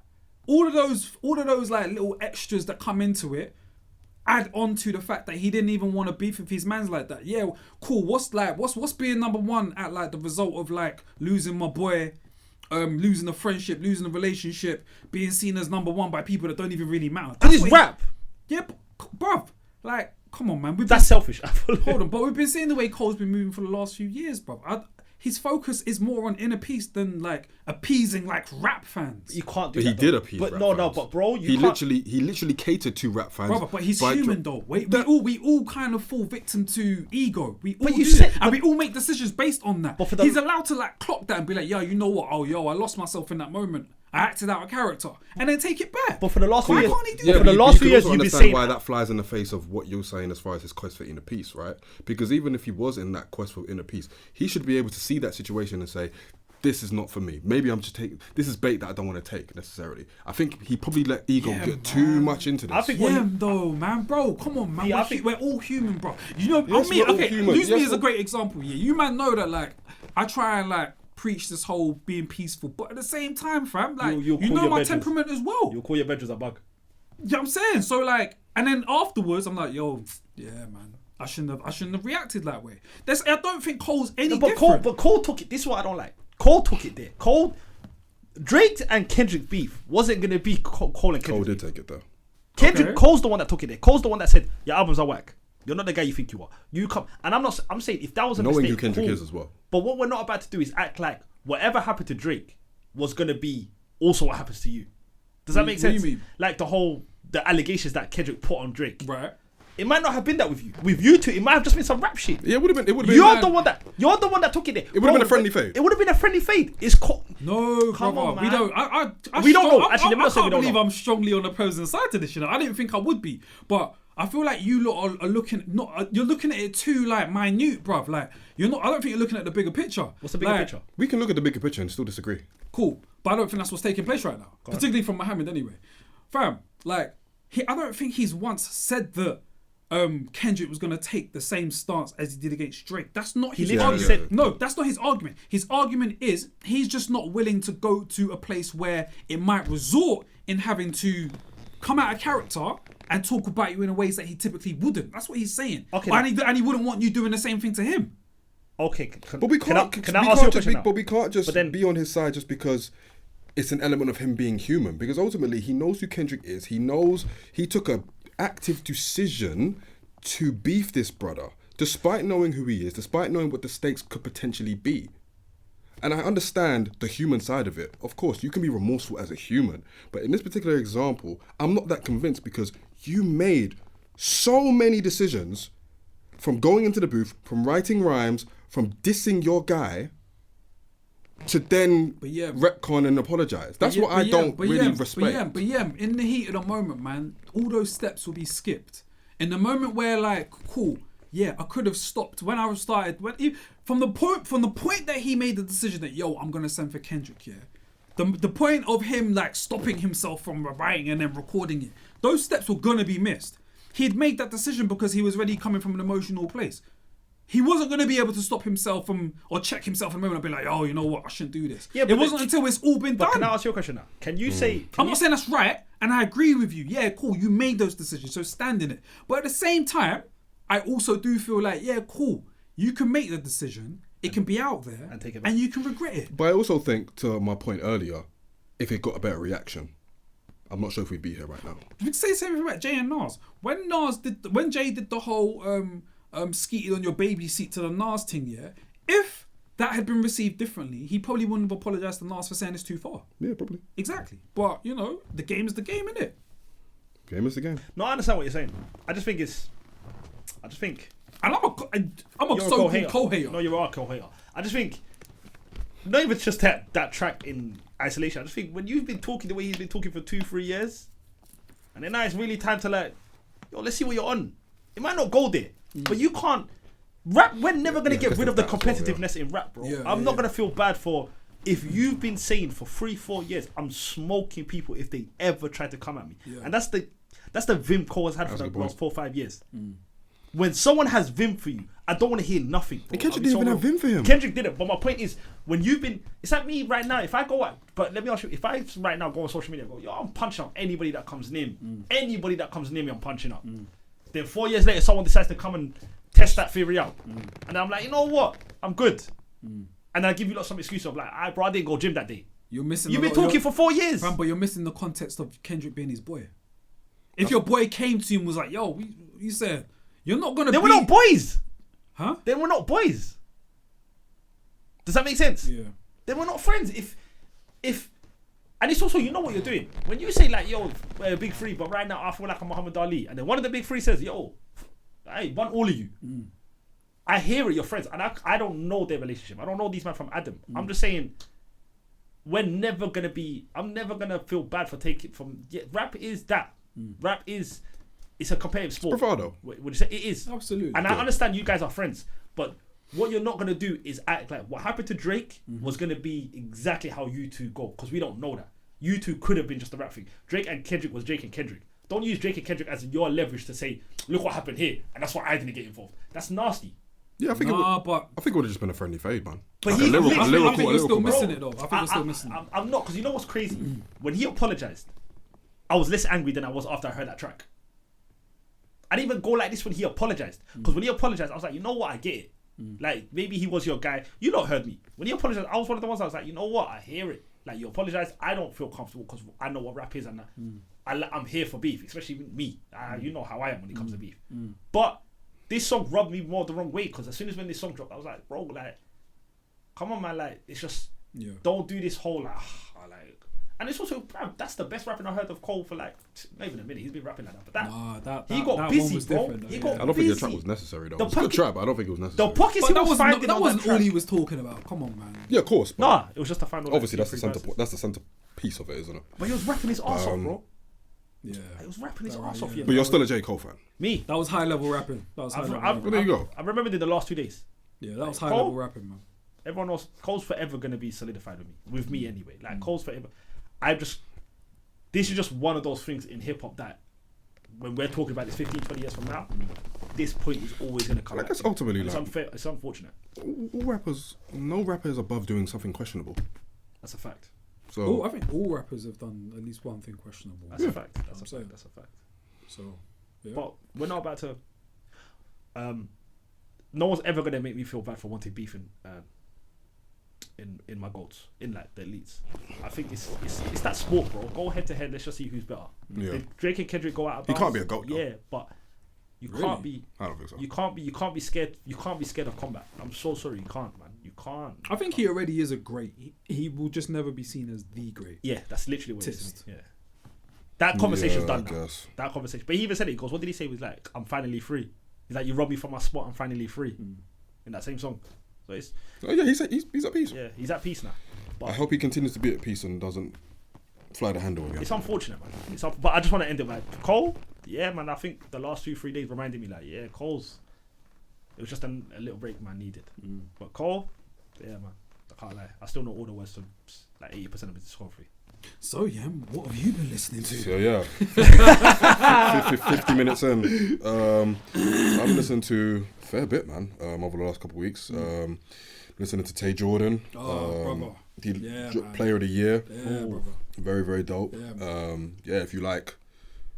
All of those like little extras that come into it add on to the fact that he didn't even want to beef with his mans like that. Yeah, cool. What's being number one at like the result of like losing my boy, losing a friendship, losing a relationship, being seen as number one by people that don't even really matter. Because it's rap. Yeah, bruv. Like, come on, man. That's selfish. Hold on, but we've been seeing the way Cole's been moving for the last few years, bruv. His focus is more on inner peace than like appeasing like rap fans. You can't do But that. he did appease But rap no, fans. but bro, he literally catered to rap fans. Brother, but he's human though. We all kind of fall victim to ego. We all and we all make decisions based on that. But he's allowed to like clock that and be like, yo, you know what? Oh, yo, I lost myself in that moment. I acted out a character, and then take it back. But for the last few years, can't he do that? For the last few years, you've been saying why that flies in the face of what you're saying as far as his quest for inner peace, right? Because even if he was in that quest for inner peace, he should be able to see that situation and say, this is not for me. Maybe I'm just taking, this is bait that I don't want to take necessarily. I think he probably let ego get too much into this. I think though, man, bro, come on, man. Yeah, we're all human, bro. You know, Yes, me, we're all okay, human. use me Yes, as a great example. Yeah, you man know that like I try and like preach this whole being peaceful, but at the same time, fam, like you know my temperament as well. You'll call your bedrooms a bug. You know what I'm saying? So like, and then afterwards, I'm like, yo, yeah, man. I shouldn't have reacted that way. I don't think Cole's any different. But Cole took it. This is what I don't like. Cole took it there. Drake and Kendrick beef wasn't gonna be Cole and Kendrick. Cole did take it though. Cole's the one that took it there. Cole's the one that said your albums are whack. You're not the guy you think you are. You come, and I'm saying if that was a knowing mistake, who Kendrick cool. is as well. But what we're not about to do is act like whatever happened to Drake was gonna be also what happens to you. Does that make sense? What do you mean? Like the allegations that Kendrick put on Drake. Right. It might not have been that with you. With you two, it might have just been some rap shit. Yeah, it would have been. You're the one that took it there. It would have been a friendly fade. It would have been a friendly fade. No, come brother, on, man. we don't. We don't know. Actually, let me I not say we can't don't believe know. I'm strongly on the opposing side to this. You know, I didn't think I would be, but I feel like you lot are looking. You're looking at it too like minute, bruv. Like you're not. I don't think you're looking at the bigger picture. What's the bigger picture? We can look at the bigger picture and still disagree. Cool, but I don't think that's what's taking place right now, particularly from Mohammed anyway. Fam, like I don't think he's once said that. Kendrick was going to take the same stance as he did against Drake. That's not his argument. No, that's not his argument. His argument is he's just not willing to go to a place where it might resort in having to come out of character and talk about you in ways that he typically wouldn't. That's what he's saying. Okay. And he wouldn't want you doing the same thing to him. Okay. But we can't. Can I ask you a question now? But we can't just be on his side just because it's an element of him being human. Because ultimately, he knows who Kendrick is. He knows he took a active decision to beef this brother, despite knowing who he is, despite knowing what the stakes could potentially be. And I understand the human side of it. Of course, you can be remorseful as a human, but in this particular example, I'm not that convinced because you made so many decisions from going into the booth, from writing rhymes, from dissing your guy, to then retcon and apologise. That's what I don't really respect. But in the heat of the moment, man, all those steps will be skipped. In the moment where like, cool, yeah, I could have stopped when I started. From the point that he made the decision that, yo, I'm gonna send for Kendrick, yeah. The point of him like stopping himself from writing and then recording it, those steps were gonna be missed. He'd made that decision because he was already coming from an emotional place. He wasn't going to be able to stop himself from or check himself in a moment and be like, oh, you know what, I shouldn't do this. Yeah, it wasn't until it's all been done. Can I ask you a question now? Can you say... I'm not saying that's right, and I agree with you. Yeah, cool, you made those decisions, so stand in it. But at the same time, I also do feel like, yeah, cool, you can make the decision, it can be out there, and you can regret it. But I also think, to my point earlier, if it got a better reaction. I'm not sure if we'd be here right now. We can say the same thing about Jay and Nas. When Jay did the whole skeeted on your baby seat to the Nas thing, yeah. If that had been received differently, he probably wouldn't have apologized to Nas for saying it's too far. Yeah, probably. Exactly. But the game is the game, innit? Game is the game. No, I understand what you're saying. I just think. And I'm a so-called co-hater. No, you are a co-hater. I just think, not even just that track in isolation. I just think when you've been talking the way he's been talking for 2-3 years, and then now it's really time to let's see what you're on. It might not go there, but you can't. Rap, we're never going to get rid of the competitiveness in rap, bro. I'm not going to feel bad for if you've been saying for 3-4 years, I'm smoking people if they ever try to come at me. Yeah. And that's the vim Cole has had for the last 4-5 years. When someone has vim for you, I don't want to hear nothing. And Kendrick didn't even have vim for him. Kendrick did it, but my point is, when you've been, it's like me right now. If I go out, but let me ask you, if I right now go on social media and go, yo, I'm punching up anybody that comes near me. Anybody that comes near me, I'm punching up. Then 4 years later, someone decides to come and test that theory out, and I'm like, you know what, I'm good. And I give you some excuse of like, bro, I didn't go gym that day. You've been talking for 4 years, fam, but you're missing the context of Kendrick being his boy. If your boy came to him and was like, yo, you said. You're not gonna. They were not boys, huh? They were not boys. Does that make sense? Yeah. They were not friends. If, and it's also, you know what you're doing when you say like, yo, we're a big three, but right now I feel like I'm Muhammad Ali, and then one of the big three says, yo, I want all of you. I hear it, you're friends, and I don't know their relationship. I don't know these men from Adam. I'm just saying, I'm never gonna feel bad for taking from. Yeah, rap is that. Rap is. It's a competitive sport. It's bravado. Would you say it is? Absolutely. And I understand you guys are friends, but what you're not gonna do is act like what happened to Drake was gonna be exactly how you two go, because we don't know that. You two could have been just a rap thing. Drake and Kendrick was Drake and Kendrick. Don't use Drake and Kendrick as your leverage to say, look what happened here, and that's why I didn't get involved. That's nasty. Yeah, I think it would have just been a friendly fade, man. But like I think you're still missing it, though. I think you're still missing it. I'm not, because you know what's crazy? When he apologized, I was less angry than I was after I heard that track. I didn't even go like this when he apologized. Because when he apologized, I was like, you know what, I get it. Like, maybe he was your guy. You lot heard me. When he apologized, I was one of the ones I was like, you know what, I hear it. Like, you apologize, I don't feel comfortable because I know what rap is, and I'm here for beef, especially me. You know how I am when it comes to beef. But this song rubbed me more the wrong way, because as soon as when this song dropped, I was like, bro, like, come on, man, like, it's just, don't do this whole, like. And it's also, that's the best rapping I heard of Cole for like, not even a minute. He's been rapping like that. But he got busy, bro. He got busy. I don't think the track was necessary, though. It's a good track, but I don't think it was necessary. The pockets he was finding that on wasn't that track. all he was talking about. Come on, man. Yeah, of course. Nah, it was just a final. Obviously, that's the center piece of it, isn't it? But he was rapping his ass off, bro. Yeah. He was rapping his ass off, yeah. But you're still a J. Cole fan. Me. That was high level rapping. Well, there you go. I remembered it the last 2 days. Yeah, that was high level rapping, man. Everyone knows Cole's forever going to be solidified with me anyway. Like, Cole's forever. This is just one of those things in hip hop that when we're talking about this 15, 20 years from now, this point is always going to come. I guess ultimately, it's unfair. It's unfortunate. No rapper is above doing something questionable. That's a fact. So I think all rappers have done at least one thing questionable. That's a fact. That's a fact. So, yeah. But we're not about to. No one's ever going to make me feel bad for wanting beef in my goats, in like the elites. I think it's that sport, bro. Go head to head. Let's just see who's better. Yeah. If Drake and Kendrick go out of bounds, you can't be a goat, though. Yeah, but you can't be. I don't think so. You can't be scared. You can't be scared of combat. I'm so sorry. You can't, man. You can't. I think he already is a great. He will just never be seen as the great. Yeah, that's literally what it is. Yeah. That conversation's done now. That conversation. But he even said it. He goes, what did he say? He was like, I'm finally free. He's like, you robbed me from my spot. I'm finally free. In that same song. So it's. Oh yeah, he's at peace. Yeah, he's at peace now. But I hope he continues to be at peace and doesn't fly the handle again. It's unfortunate, man. But I just want to end it with Cole. Yeah, man. I think the last 2-3 days reminded me, like, yeah, Cole's. It was just a little break man needed. But Cole, yeah, man. I can't lie. I still know all the words to like 80% of his discography. So yeah, what have you been listening to? So yeah, 50 minutes in. I've listened to a fair bit, man. Over the last couple of weeks. Listening to Tay Jordan. Brother. Player of the Year. Yeah, brother. Very, very dope. Yeah, if you like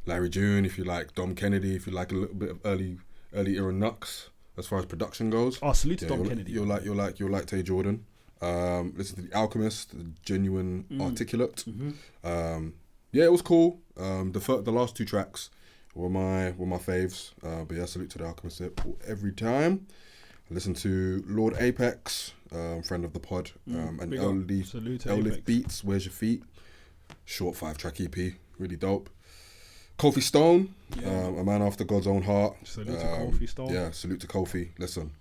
Larry June, if you like Dom Kennedy, if you like a little bit of early era Nux as far as production goes. Oh, salute to Dom Kennedy. You'll like Tay Jordan. Listen to The Alchemist, the Genuine Articulate. Yeah, it was cool. The last 2 tracks were my faves. But yeah, salute to the Alchemist every time. I listened to Lord Apex, friend of the pod, and Elif Beats, Where's Your Feet? Short 5-track EP, really dope. Kofi Stone, a man after God's own heart. Salute to Kofi Stone. Yeah, salute to Kofi. Listen.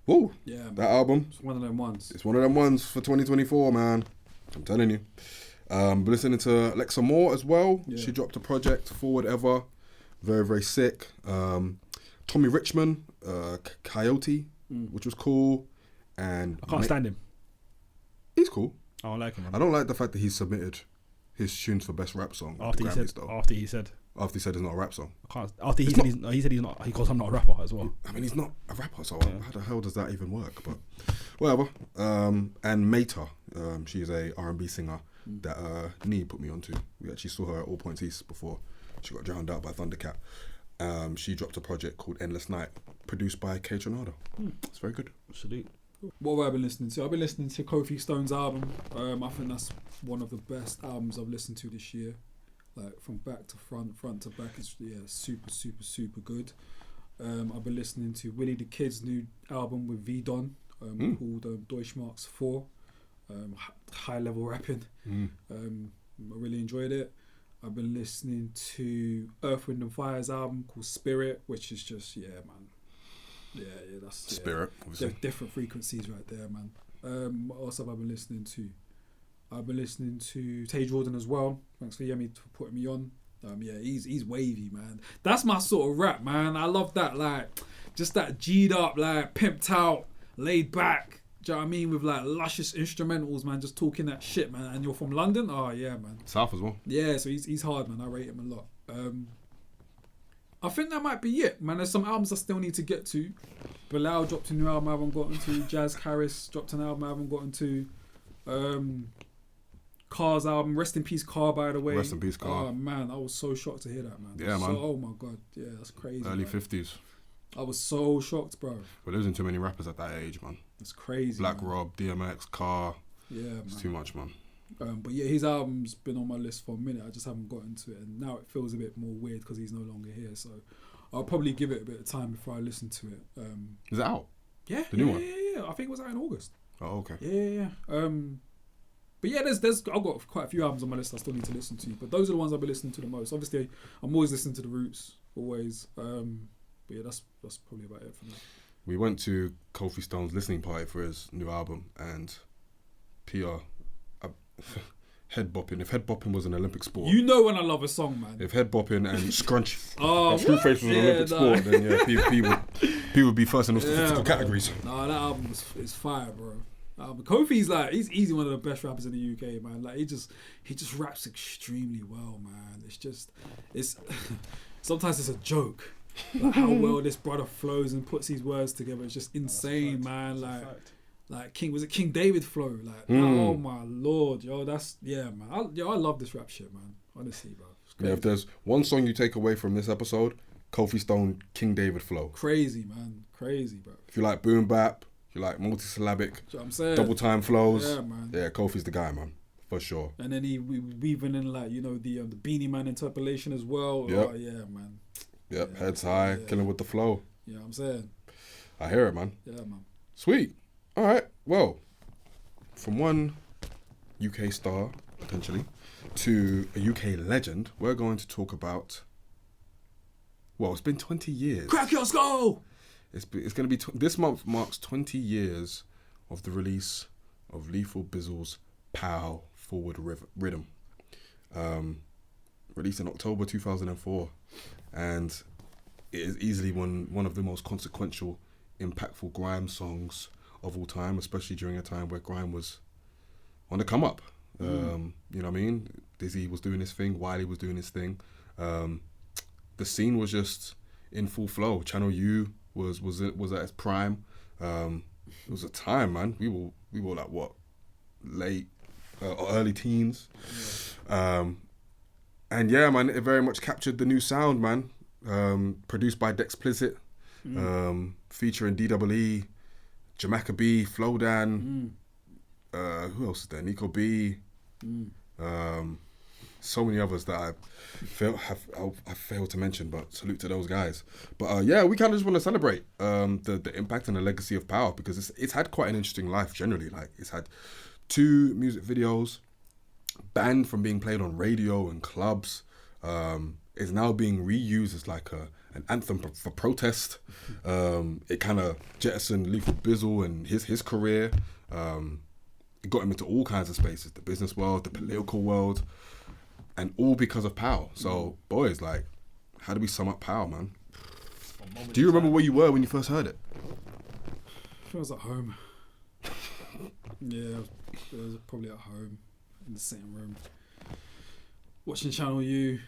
Woo! Yeah, that album. It's one of them ones. It's one of them ones for 2024, man. I'm telling you. Listening to Alexa Moore as well. Yeah. She dropped a project, Forward Ever. Very, very sick. Tommy Richmond, Coyote, which was cool. And I can't stand him. He's cool. I don't like him. Man. I don't like the fact that he submitted his tunes for best rap song after he said it's not a rap song. He said he's not. He goes, I'm not a rapper as well. I mean, he's not a rapper, so how the hell does that even work? But whatever. And Meta, she's a R&B singer that Nee put me onto. We actually saw her at All Points East before she got drowned out by Thundercat. She dropped a project called Endless Night, produced by K Tronado. It's very good. Salute. What have I been listening to? I've been listening to Kofi Stone's album. I think that's one of the best albums I've listened to this year. Like from back to front, front to back, it's super, super, super good. I've been listening to Willie the Kid's new album with V Don called Deutsch Marks 4. High level rapping. I really enjoyed it. I've been listening to Earth, Wind and Fire's album called Spirit, which is just man. Yeah, that's Spirit. Different frequencies right there, man. What else have I been listening to? I've been listening to Tay Jordan as well. Thanks for Yemi for putting me on. He's wavy, man. That's my sort of rap, man. I love that, like, just that G'd up, like, pimped out, laid back. Do you know what I mean? With like luscious instrumentals, man. Just talking that shit, man. And you're from London? Oh yeah, man. South as well. Yeah, so he's hard, man. I rate him a lot. I think that might be it, man. There's some albums I still need to get to. Bilal dropped a new album I haven't gotten to. Jazz Harris dropped an album I haven't gotten to. Car's album, Rest in Peace Car, by the way. Rest in Peace Car. Oh man, I was so shocked to hear that, man. Yeah, man. Oh my god, yeah, that's crazy. Early man. 50s. I was so shocked, bro. We're losing too many rappers at that age, man. It's crazy. Black man. Rob, DMX, Car. Yeah, man. It's too much, man. But yeah, his album's been on my list for a minute. I just haven't gotten to it, and now it feels a bit more weird because he's no longer here. So I'll probably give it a bit of time before I listen to it. Is it out? Yeah, the new one. Yeah. I think it was out in August. Oh, okay. Yeah. But yeah, there's I've got quite a few albums on my list I still need to listen to. But those are the ones I've been listening to the most. Obviously, I'm always listening to the Roots, always. But yeah, that's probably about it for now. We went to Kofi Stone's listening party for his new album, and PR head bopping. If head bopping was an Olympic sport, you know when I love a song, man. If head bopping and Screwface was an Olympic sport, then yeah, P would be first in those physical categories. No, that album is fire, bro. Kofi's he's easily one of the best rappers in the UK, man. Like he just raps extremely well, man. It's sometimes it's a joke. Like how well this brother flows and puts these words together. It's just insane, man. Like King David flow. Like oh my lord, yo, man. I love this rap shit, man. Honestly, bro. Yeah, if there's one song you take away from this episode, Kofi Stone, King David flow. Crazy, man. Crazy, bro. If you like boom bap, if you like multisyllabic, you know what I'm saying? Double time flows. Yeah, man. Yeah, Kofi's the guy, man. For sure. And then we weaving in like, the Beanie Man interpolation as well. Yep. Oh yeah, man. Yep, yeah, heads high, killing with the flow. You know what I'm saying? I hear it, man. Yeah, man. Sweet. All right. Well, from one UK star, potentially, to a UK legend, we're going to talk about... Well, it's been 20 years. Crack your skull! It's going to be... This month marks 20 years of the release of Lethal Bizzle's Pow Forward Riddim. Released in October 2004. And it is easily one of the most consequential, impactful grime songs of all time, especially during a time where grime was on the come up. You know what I mean? Dizzy was doing his thing, Wiley was doing his thing. The scene was just in full flow. Channel U was at its prime. It was a time, man. We were like what, late or early teens. Yeah. And yeah, man, it very much captured the new sound, man. Produced by Dexplicit, featuring DWE, Jamaica B, Flowdan, who else is there? Nico B, so many others that I failed to mention, but salute to those guys. But yeah, we kind of just want to celebrate the impact and the legacy of Power, because it's had quite an interesting life generally. Like, it's had 2 music videos, banned from being played on radio and clubs. Is now being reused as like an anthem for protest. It kind of jettisoned Lethal Bizzle and his career. It got him into all kinds of spaces, the business world, the political world, and all because of Power. So, boys, like, how do we sum up Power, man? Do you remember where you were when you first heard it? I think I was at home. Yeah, I was probably at home in the sitting room, watching Channel U,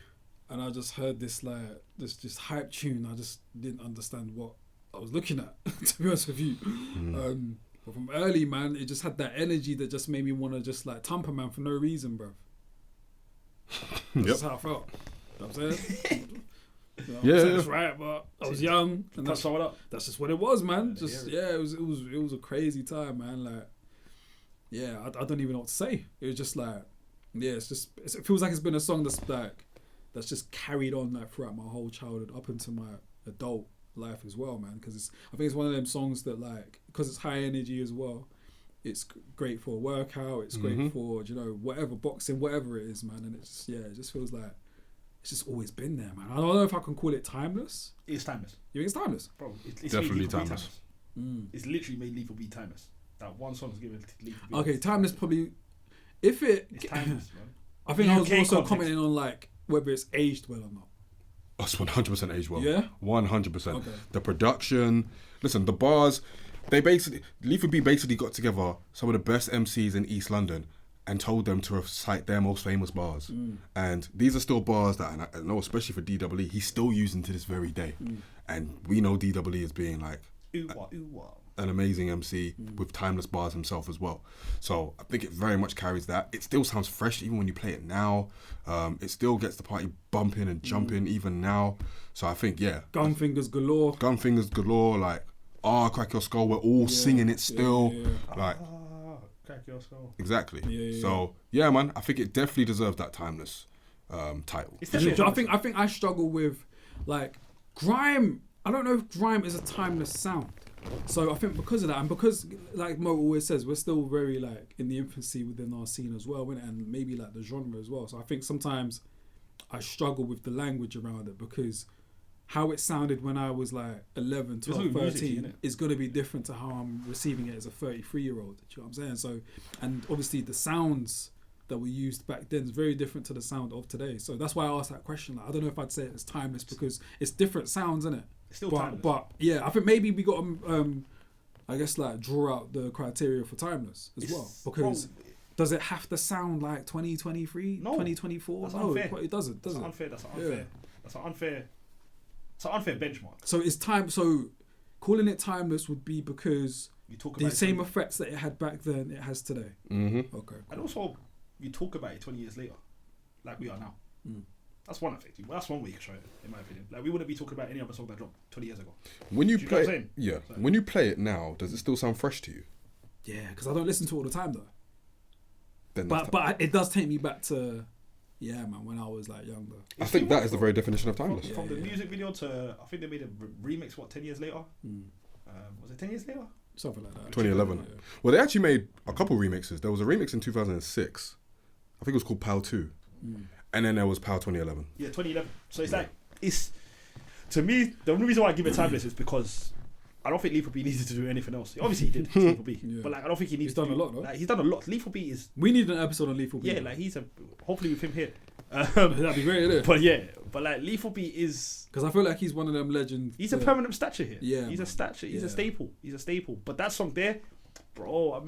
and I just heard this like this hype tune. I just didn't understand what I was looking at, to be honest with you. But from early, man, it just had that energy that just made me want to just like thump a man for no reason, bro. That's how I felt. You know what I'm saying? You know, Yeah, I'm saying yeah. it's right, but I was young, and that's just what it was, man. Just it was a crazy time, man. Like, yeah, I don't even know what to say. It was just like, yeah, it feels like it's been a song that's just carried on like throughout my whole childhood up into my adult life as well, man. Because I think it's one of them songs that, like, because it's high energy as well, it's great for a workout. It's great for, you know, whatever, boxing, whatever it is, man. And it's it just feels like it's just always been there, man. I don't know if I can call it timeless. It's timeless. You think it's timeless? Bro, it's Definitely made Lethal be timeless. It's literally made Lethal be timeless. That one song's given Lethal be. Okay, timeless probably. If it, It's timeless, man. I think I was UK also context. commenting on like whether it's aged well or not. That's 100% aged well. Yeah? 100%. Okay. The production, listen, the bars, Lethal B basically got together some of the best MCs in East London and told them to recite their most famous bars. And these are still bars that, and I know especially for DWE, he's still using to this very day. And we know DWE as being like Ooh, wah. an amazing MC with timeless bars himself as well. So I think it very much carries that. It still sounds fresh even when you play it now. It still gets the party bumping and jumping even now. So I think, yeah. Gun fingers galore. Gun fingers galore, like, crack your skull. We're all singing it still. Like, Crack your skull. exactly. Yeah. So, yeah, man, I think it definitely deserves that timeless title. It's I definitely think I struggle with like grime. I don't know if grime is a timeless sound. So I think because of that, and because like Mo always says, we're still very like in the infancy within our scene as well, innit? And maybe like the genre as well. So I think sometimes I struggle with the language around it, because how it sounded when I was like 11, 12, It's all 13 music, innit? is going to be different to how I'm receiving it as a 33-year-old. Do you know what I'm saying? So, and obviously the sounds that were used back then is very different to the sound of today. So that's why I asked that question. Like, I don't know if I'd say it's timeless, because it's different sounds, isn't it? It's still timeless. But yeah, I think maybe we got to, I guess, like draw out the criteria for timeless as well. Because does it have to sound like 2023, No. 2024? That's No, unfair. it doesn't. Does That's it? unfair. That's Yeah. unfair. It's an unfair benchmark. So it's time. So calling it timeless would be because You talk the about same it, effects that it had back then, it has today. Okay. and also you talk about it 20 years later, like we are now. That's one effect. That's one way you can show it, in my opinion. Like, we wouldn't be talking about any other song that dropped 20 years ago. When you Do you know what I'm play saying? yeah, So- when you play it now, does it still sound fresh to you? Yeah, because I don't listen to it all the time though. Then But it does take me back to, yeah, man, when I was like younger. I think that is the very definition of timeless. From the music video to, I think they made a remix, 10 years later? Was it 10 years later? Something like that. 2011. Yeah. Well, they actually made a couple remixes. There was a remix in 2006. I think it was called PAL 2. And then there was PAL 2011. Yeah, 2011. So it's like, to me, the only reason why I give it timeless is because I don't think Lethal B needed to do anything else. Obviously he did, it's Lethal B. Yeah. But like, I don't think he needs He's done to a lot, though. Like, he's done a lot. Lethal B is, We need an episode on Lethal B. yeah, like hopefully with him here. That'd be great, innit? But yeah, like Lethal B is, Because I feel like he's one of them legends. he's a permanent stature here. Yeah, He's a man. stature, he's Yeah. a staple. He's a staple. But that song there, bro,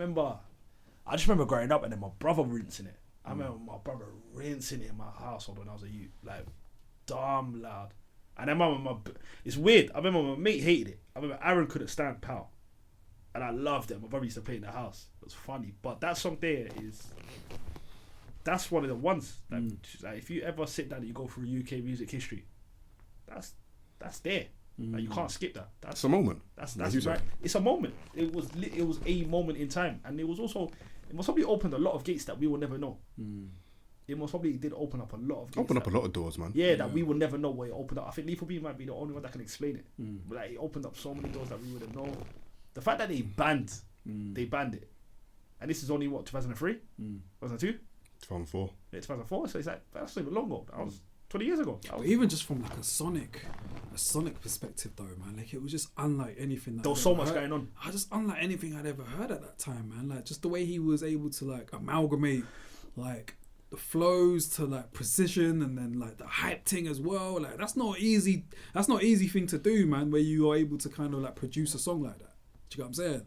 I just remember growing up and then my brother rinsing it. I remember my brother rinsing it in my household when I was a youth, like damn loud. And then it's weird. I remember my mate hated it. I remember Aaron couldn't stand Pow, and I loved it. My brother used to play it in the house. It was funny, but that song there that's one of the ones. Like if you ever sit down and you go through UK music history, that's there. Like, you can't skip that. It's a moment. That's As you right. said. It's a moment. It was a moment in time, and it was also, it must probably opened a lot of gates that we will never know. it most probably did open up a lot of gates. Open up a lot of doors, man. Yeah, that we will never know where it opened up. I think Lethal B might be the only one that can explain it. But like, it opened up so many doors that we wouldn't know. The fact that they banned it, and this is only what 2003, 2002, 2004. yeah, 2004. So it's like that's not even long ago. That was 20 years ago. But even just from like a sonic perspective though, man, like it was just unlike anything that There was so much going on. Just unlike anything I'd ever heard at that time, man. Like just the way he was able to like amalgamate like the flows to like precision, and then like the hype thing as well. Like that's not easy thing to do, man, where you are able to kind of like produce a song like that. Do you get what I'm saying?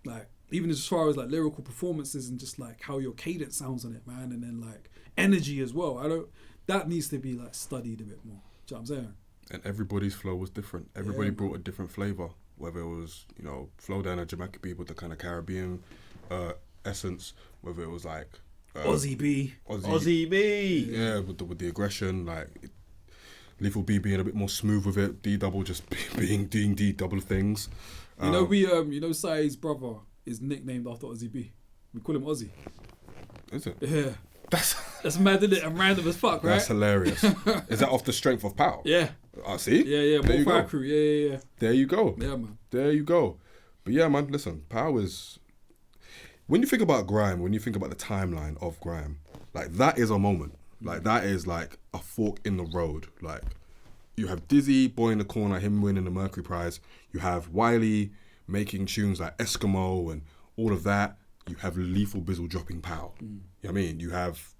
Like even as far as like lyrical performances and just like how your cadence sounds on it, man, and then like energy as well. That needs to be like studied a bit more. Do you know what I'm saying? And everybody's flow was different. Everybody brought a different flavour. Whether it was, you know, flow down a Jamaica beat with the kind of Caribbean essence, whether it was like Aussie B. Yeah, with the aggression, like Lethal B being a bit more smooth with it. D double just doing D double things. You know, Sai's brother is nicknamed after Aussie B. We call him Aussie. Is it? Yeah. That's mad, isn't it? And random as fuck, right? That's hilarious. Is that off the strength of Pow? Yeah. See? Yeah. There you Fire go. Crew. Yeah. There you go. Yeah, man. There you go. But yeah, man, listen, Pow is... When you think about grime, when you think about the timeline of grime, like that is a moment. Like that is like a fork in the road. Like you have Dizzy, Boy in the Corner, him winning the Mercury Prize. You have Wiley making tunes like Eskimo and all of that. You have Lethal Bizzle dropping Pow. You know what I mean? You have...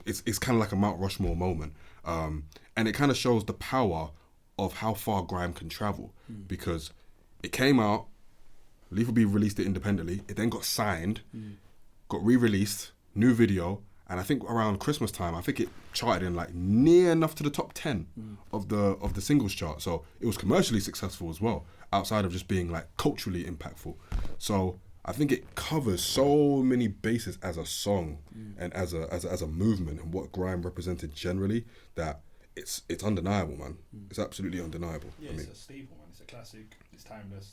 It's kind of like a Mount Rushmore moment. And it kind of shows the power of how far grime can travel. Because it came out, Lethal B released it independently, it then got signed, got re-released, new video, and I think around Christmas time, I think it charted in like near enough to the top 10 of the singles chart. So it was commercially successful as well, outside of just being like culturally impactful. So I think it covers so many bases as a song and as a movement and what grime represented generally, that it's undeniable, man. It's absolutely undeniable. Yeah, it's a staple, man. It's a classic. It's timeless.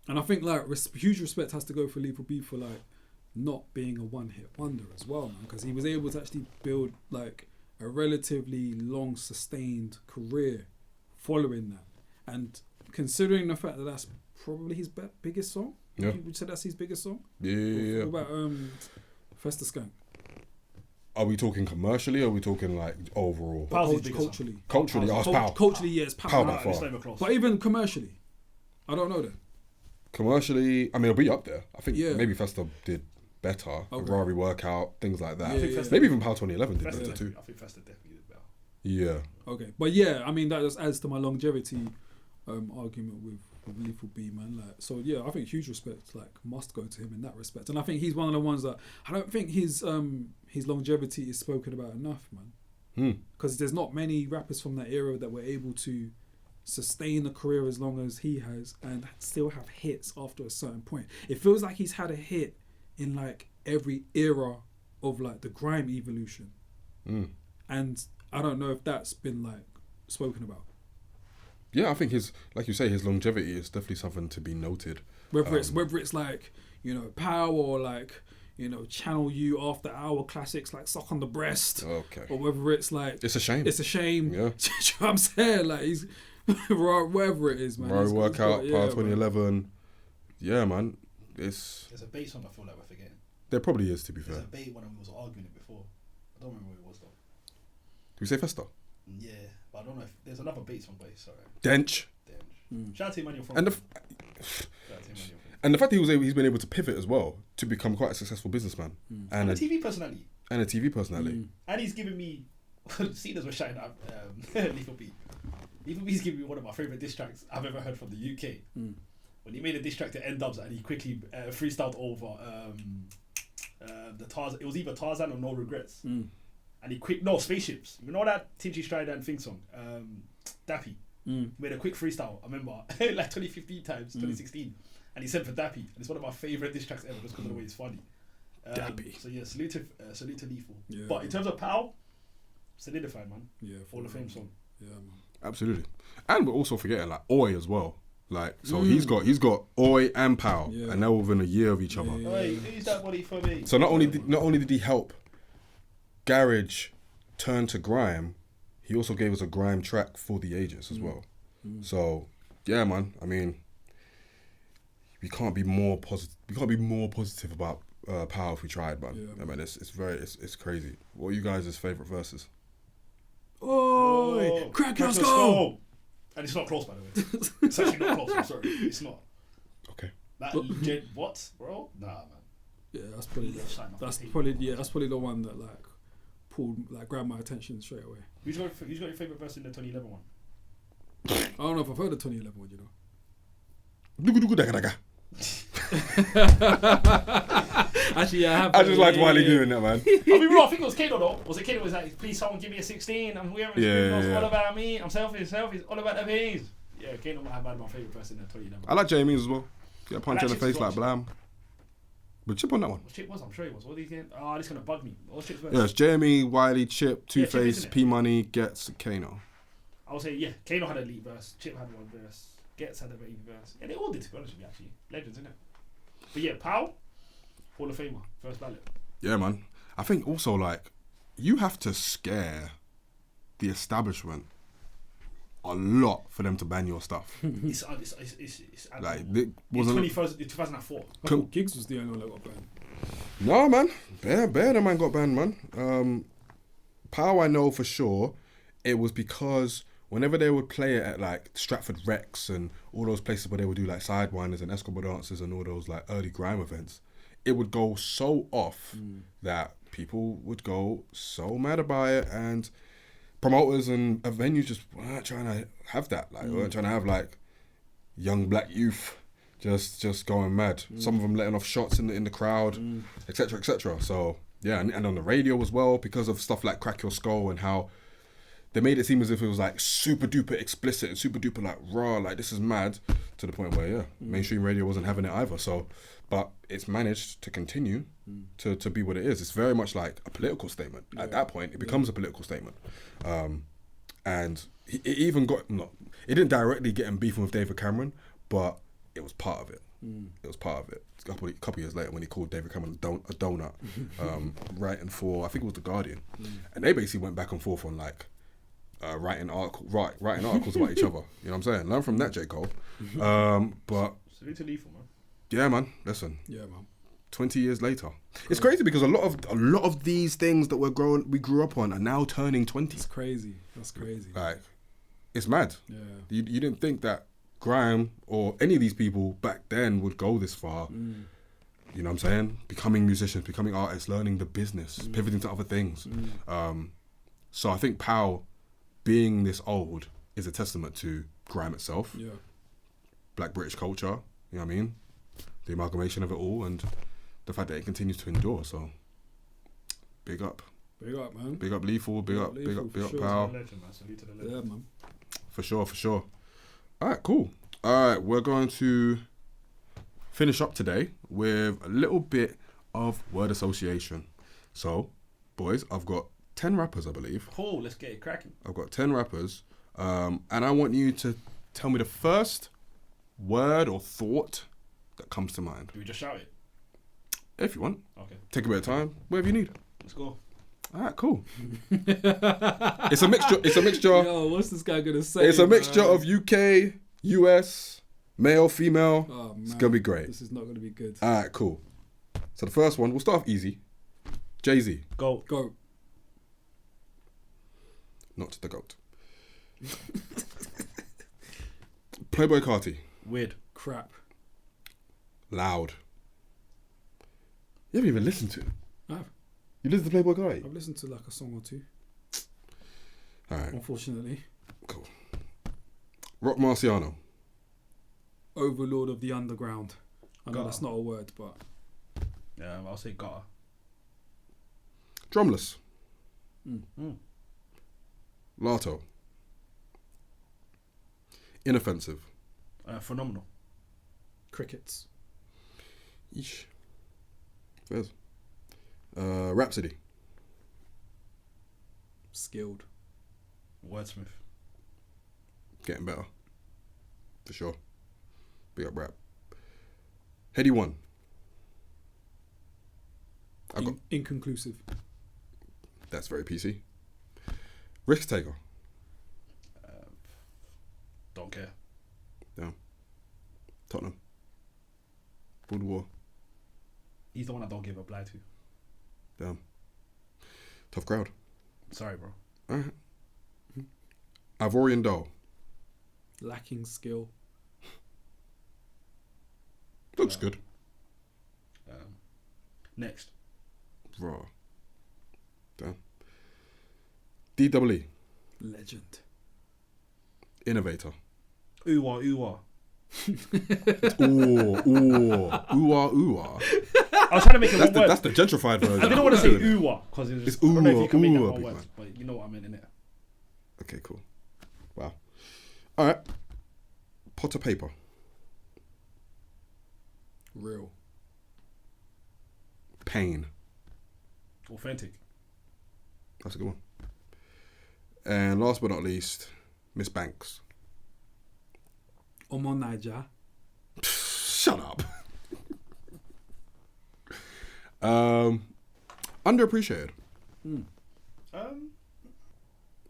And I think like huge respect has to go for Lethal B for like not being a one-hit wonder as well, man, because he was able to actually build like a relatively long sustained career following that. And considering the fact that that's probably his biggest song, Yeah. you would say that's his biggest song. Yeah. What about Festa Skank? Are we talking commercially or are we talking like overall? Pow's his biggest Culturally. Culturally, Pow's- Pow. Culturally, yes, Pow. Pow by Nah, far. it's not even close. But even commercially, I don't know then. Commercially, I mean, it'll be up there. I think Yeah. maybe Festa did better. Okay. Rari Workout, things like that. Yeah, yeah, Maybe even Pow 2011 did Festa better too. definitely- I think Festa definitely did better. Yeah. Okay, but yeah, I mean that just adds to my longevity argument with Lethal B, man. Like, so yeah, I think huge respect like must go to him in that respect, and I think he's one of the ones that I don't think his longevity is spoken about enough, man. Because there's not many rappers from that era that were able to sustain a career as long as he has and still have hits after a certain point. It feels like he's had a hit in like every era of like the grime evolution, and I don't know if that's been like spoken about. Yeah, I think like you say, his longevity is definitely something to be noted. Whether it's like, you know, Pow or like, you know, Channel U after hour classics like Suck on the Breast. Okay. Or whether it's like It's a shame. It's a shame. Yeah. Do you know what I'm saying? Like he's wherever it is, man. Rari He's Workout, got- Power yeah, 2011. Yeah, man. There's There's a bass one I feel like we're forgetting. there probably is, to be There's fair. a bass one we was arguing it before. I don't remember what it was though. Do we say Festa? Yeah, but I don't know if there's another bass one, but sorry. Dench. Shout out to Emmanuel from. And the Shout out to Emmanuel. And the fact that he's been able to pivot as well to become quite a successful businessman And a TV personality. and a TV personality. And he's giving me. Cenas was shouting out Lethal B. Lethal B's giving me one of my favourite diss tracks I've ever heard from the UK. When he made a diss track to N-Dubs and he quickly freestyled over the Tarzan. It was either Tarzan or No Regrets. And he Spaceships. You know that Tinchy Strident thing song? Dappy. He made a quick freestyle. I remember like 2015 times, 2016. And he sent for Dappy. And it's one of my favourite diss tracks ever just because of the way it's funny. Dappy. So yeah, salute to Lethal. Yeah. But in terms of Pow, solidified, man. Yeah, Hall of Fame song. Yeah, man. Absolutely. And we're also forgetting like Oi as well. Like so he's got Oi and Pow, and they're within a year of each other. Hey, who's that body for me? So not only did he help garage turned to grime, he also gave us a grime track for the ages as well. So yeah, man. I mean, we can't be more positive. We can't be more positive about Power if we tried, man. Yeah. I mean, it's crazy. What are you guys' favorite verses? Oh, crack your skull. And it's not close, by the way. It's actually not close. I'm sorry, it's not. Okay. That what, bro? Nah, man. Yeah, that's probably the one that grabbed my attention straight away. Who's got your favorite verse in the 2011 one? I don't know if I've heard the 2011 one, you know. Actually, yeah, I have. I just liked Wiley doing that, man. I mean, bro, I think it was Kano though. Was it Kano? Was like, please someone give me a 16? I'm wearing it's all about me. I'm selfish, all about the peas. Yeah, Kano might have been my favourite person in 2011. I like Jamie's as well. Get a punch in the face like blam. But Chip on that one. What Chip was? I'm sure he was. What did he get? Oh, this is gonna bug me. What's Chip's verse? Yeah, it's Jamie, Wiley, Chip, Two Chip, Face, isn't it? P Money, Gets, Kano. I would say yeah. Kano had a lead verse. Chip had one verse. Gets had a baby verse. Yeah, they all did, to be honest with you, actually. Legends, innit? But yeah, Pow, Hall of Famer, first ballot. Yeah, man. I think also, like, you have to scare the establishment a lot for them to ban your stuff. It's Like, it wasn't... 2004. I thought Giggs was the only one that got banned. No, man. Bear the man got banned, man. Pow, I know for sure, it was because whenever they would play it at like Stratford Rex and all those places where they would do like Sidewinders and Escobar dances and all those like early grime events, it would go so off that people would go so mad about it, and promoters and venues just weren't trying to have that. Like, weren't trying to have like young black youth just going mad. Some of them letting off shots in the crowd, etc., etc. So yeah, and on the radio as well, because of stuff like Crack Your Skull and how they made it seem as if it was like super duper explicit and super duper like raw, like this is mad, to the point where mainstream radio wasn't having it either. So, but it's managed to continue to be what it is. It's very much like a political statement. At that point, it becomes a political statement. And it even got, it didn't directly get him beefing with David Cameron, but it was part of it. It was part of it. A couple years later when he called David Cameron a donut, writing for, I think it was The Guardian. And they basically went back and forth on like, writing articles about each other. You know what I'm saying? Learn from that, J. Cole. But Salute to Lethal, man. yeah, man. Listen. Yeah, man. 20 years later, it's crazy because a lot of these things that we grew up on are now turning 20. It's crazy. That's crazy. Like, it's mad. Yeah. You didn't think that grime or any of these people back then would go this far. You know what I'm saying? Becoming musicians, becoming artists, learning the business, pivoting to other things. So I think Pow being this old is a testament to grime itself, Black British culture, you know what I mean? The amalgamation of it all and the fact that it continues to endure. So big up. Big up, man. Big up Lethal, big up sure. Pow. Legend, man. Salute to the legend. Yeah, man. For sure. Alright, cool. Alright, we're going to finish up today with a little bit of word association. So, boys, I've got 10 rappers, I believe. Cool, let's get it cracking. I've got 10 rappers, and I want you to tell me the first word or thought that comes to mind. Do we just shout it? If you want. Okay. Take a bit of time, whatever you need. Let's go. Alright, cool. It's a mixture. Yo, what's this guy gonna say? It's a mixture of UK, US, male, female. Oh, man. It's gonna be great. This is not gonna be good. Alright, cool. So the first one, we'll start off easy. Jay-Z. Go. Not the GOAT. Playboy Carti. Weird. Crap. Loud. You haven't even listened to it. I have. You listened to Playboy Carti? I've listened to like a song or two. Alright, Unfortunately. cool. Rock Marciano. Overlord of the Underground. I know Gutter. that's not a word, but Yeah, I'll say Gutter. Drumless. Mm. Lato. Inoffensive. Phenomenal. Crickets. Yeesh. Fairs. Rhapsody. Skilled. Wordsmith. Getting better. For sure. Big up rap. Heady One. I got Inconclusive. That's very PC. Risk taker. Don't care. Damn. Tottenham. World War. He's the one I don't give a reply to. Damn. Tough crowd. Sorry, bro. Alright. Ivorian doll. Lacking skill. Looks good. Next. Raw. Damn. DWE. Legend. Innovator. Ooh-wah, ooh-wah. Ooh. I was trying to make it That's one word. the gentrified version. I didn't want to say ooh-wah because It's I don't know if you can make that ooh-wah, one big word, man. but you know what I meant in it. Okay, cool. Wow. All right. Potter paper. Real. Pain. Authentic. That's a good one. And last but not least, Miss Banks. Omo Niger. Shut up. Underappreciated,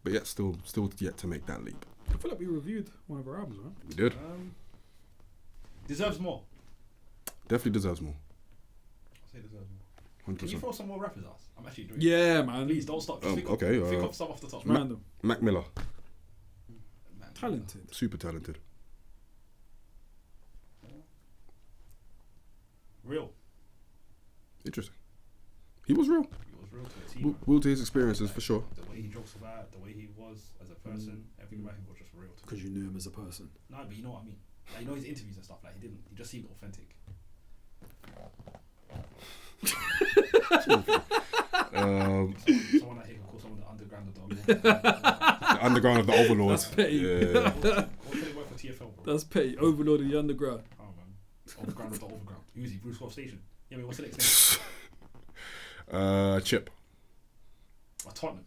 but yet still yet to make that leap. I feel like we reviewed one of our albums, right? We did. Deserves more. Definitely deserves more. I'll say deserves more. 100%. Can you throw some more rappers out? I'm actually doing Yeah, man. Please don't stop. Just think okay, think of some off the top. Random. Mac Miller. Man. Talented. Super talented. Real. Interesting. He was real. He was real to a T. Real to his experiences, for sure. The way he jokes about it, the way he was as a person, everything about him was just real to me. Because you knew him as a person. No, but you know what I mean. Like, you know his interviews and stuff. Like he just seemed authentic. Someone that he can call someone the underground of the The underground of the Overlord. That's petty. Yeah. What can they work for TFL, bro? That's petty. Overlord of the underground. Oh man, overground of the overground. Uzi, Bruce Wolf Station. Yeah, I mean, what's the next name? Chip. Tottenham.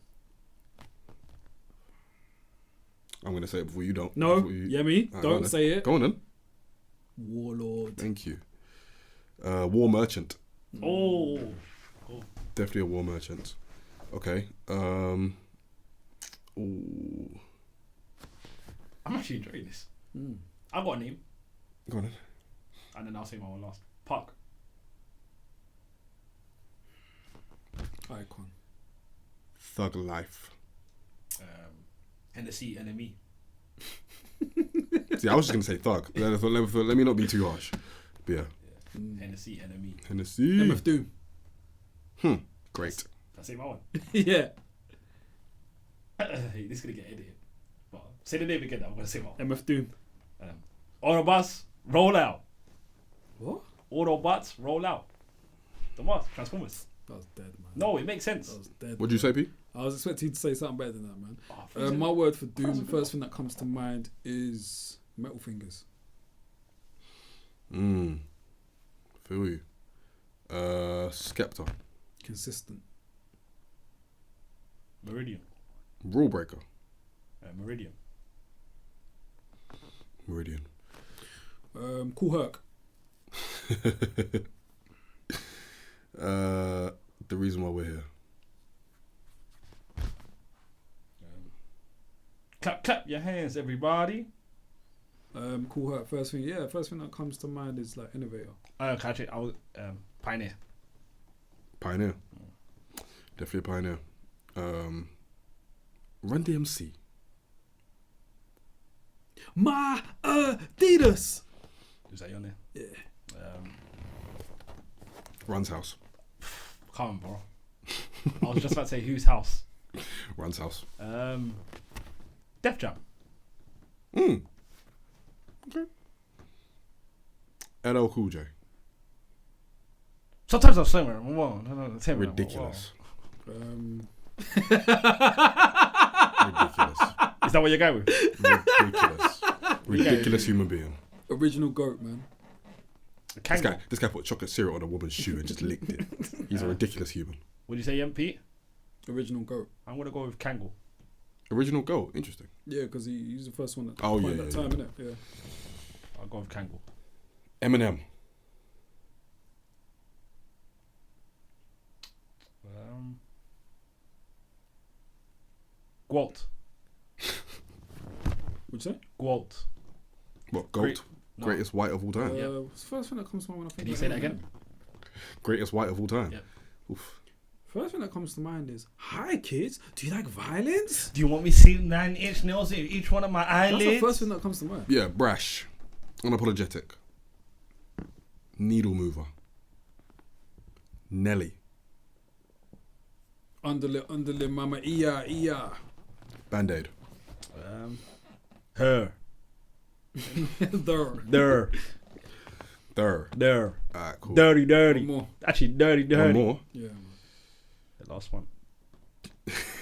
I'm gonna say it before you don't. No, Before you... Yemi, Alright, don't say it. Go on then. Warlord. Thank you. War merchant. Oh, cool. Definitely a war merchant. Okay. Ooh. I'm actually enjoying this. I've got a name, Go on then. and then I'll say my one last. Puck. Icon. Thug life. Hennessy enemy. See, I was just gonna say thug. Let me not be too harsh. But yeah. Hennessy enemy. Hennessy. MF Doom. Great. I say my one. Yeah. Hey, this is gonna get edited. But say the name again. I'm gonna say my one. MF Doom. Autobots, roll out. What? Autobots, roll out. The what? Transformers. That was dead, man. No, it makes sense. That was dead. What'd you say, P? I was expecting you to say something better than that, man. Oh, My word for Doom, the first thing that comes to mind is Metal Fingers. Feel you. Skepta. Consistent. Meridian. Rule breaker. Meridian. Meridian. Cool Herc. The reason why we're here. Clap, clap your hands, everybody. Cool Herc. First thing that comes to mind is like Innovator. Catch it. I was Pioneer. Pioneer. Definitely a pioneer. Run DMC. My Adidas. Is that your name? Yeah. Run's house. Come on, bro. I was just about to say whose house. Run's house. Def Jam. Okay. LL Cool J. Sometimes I'm saying Ridiculous. Ridiculous. Is that what you're going with? Ridiculous. Ridiculous human being. Original GOAT, man. This guy put chocolate syrup on a woman's shoe and just licked it. He's a ridiculous human. What do you say, MP? Original GOAT. I'm gonna go with Kangol. Original goal. Interesting. Yeah, because he's the first one that Oh, coined yeah, that yeah, time, innit? Yeah. I'll go with Kangol. Eminem. Gwalt. What'd you say? Gwalt. What, GOAT? No. Greatest white of all time. Yeah. What's the first thing that comes to mind when I think Can you about say that Eminem? again? Greatest white of all time. Yeah. Oof. First thing that comes to mind is, hi kids, do you like violence? Do you want me to see 9-inch nails in each one of my That's the eyelids? first thing that comes to mind. Yeah, brash. Unapologetic. Needle mover. Nelly. Underlip, mama, iya. Band-Aid. Her. There. There. Alright, cool. Dirty. One more. Actually, dirty. One more. Yeah, man. The last one.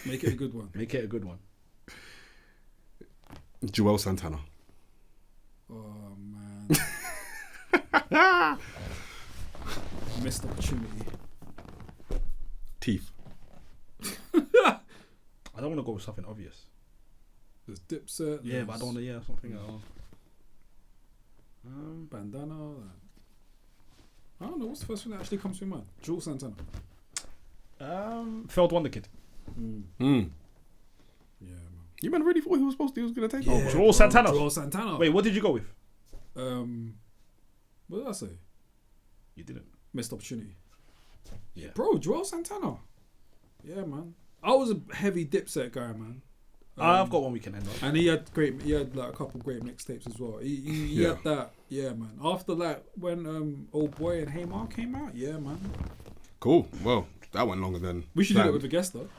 Make it a good one. Make it a good one. Joel Santana. Oh, man. Missed opportunity. Teeth. I don't want to go with something obvious. There's Dipset. Yeah, but I don't want to, something else. Bandana. I don't know. What's the first thing that actually comes to your mind? Jules Santana. Failed Wonder Kid. Yeah, man. You man really thought he was going to take over? Joel Santana. Joel Santana. Wait, what did you go with? What did I say? You didn't. Missed opportunity. Yeah. Bro, Joel Santana. Yeah, man. I was a heavy Dipset guy, man. I've got one we can end on. And he had like a couple great mixtapes as well. He had that, yeah, man. After that, when Old Boy and Hey Ma came out, yeah, man. Cool. Well, that went longer than We should do planned. it with a guest though.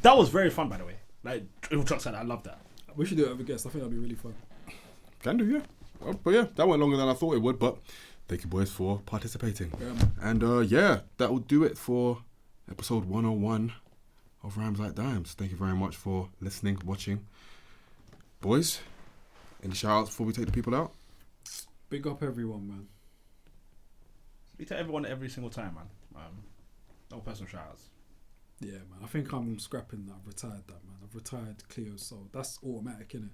That was very fun, by the way. Like, Triple Chuck said, I love that. We should do it with a guest. I think that'd be really fun. Can do, yeah. Well, but yeah, that went longer than I thought it would. But thank you, boys, for participating. Yeah, man. And that will do it for episode 101 of Rhymes Like Dimes. Thank you very much for listening, watching. Boys, any shout outs before we take the people out? Big up everyone, man. We tell everyone every single time, man. No personal shout outs. Yeah, man. I think I'm scrapping that. I've retired that, man. I've retired Cleo Soul. That's automatic, innit?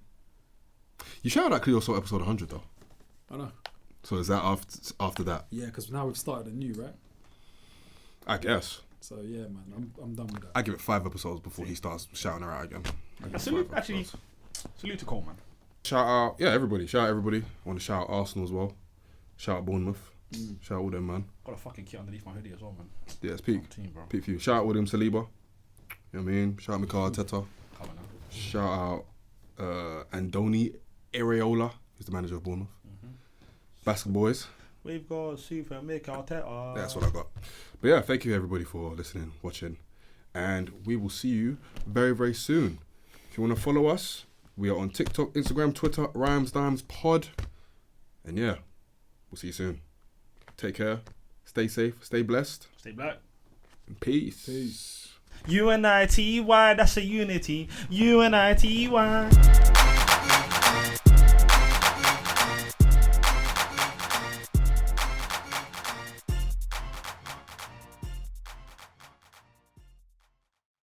You shouted out Cleo Soul episode 100 though. I know. So is that after that? Yeah, because now we've started a new, right? I guess. So yeah, man. I'm done with that. I give it 5 episodes before he starts shouting her out again. Salute to Cole, man. Shout out, everybody. Shout out everybody. I want to shout out Arsenal as well. Shout out Bournemouth. Shout out all them, man. Got a fucking kit underneath my hoodie as well, man. Yeah, it's peak. Team, bro. Peak for you. Shout out William Saliba. You know what I mean? Shout out Mikel Arteta. Come on now. Shout out Andoni Areola, who's the manager of Bournemouth. Basketball boys. We've got Super Mikel Arteta. That's what I got. But yeah, thank you everybody for listening, watching. And we will see you very, very soon. If you want to follow us, we are on TikTok, Instagram, Twitter, Rhymes Dimes Pod. And yeah, we'll see you soon. Take care. Stay safe. Stay blessed. Stay black. And peace. Peace. UNITY, that's a unity. UNITY.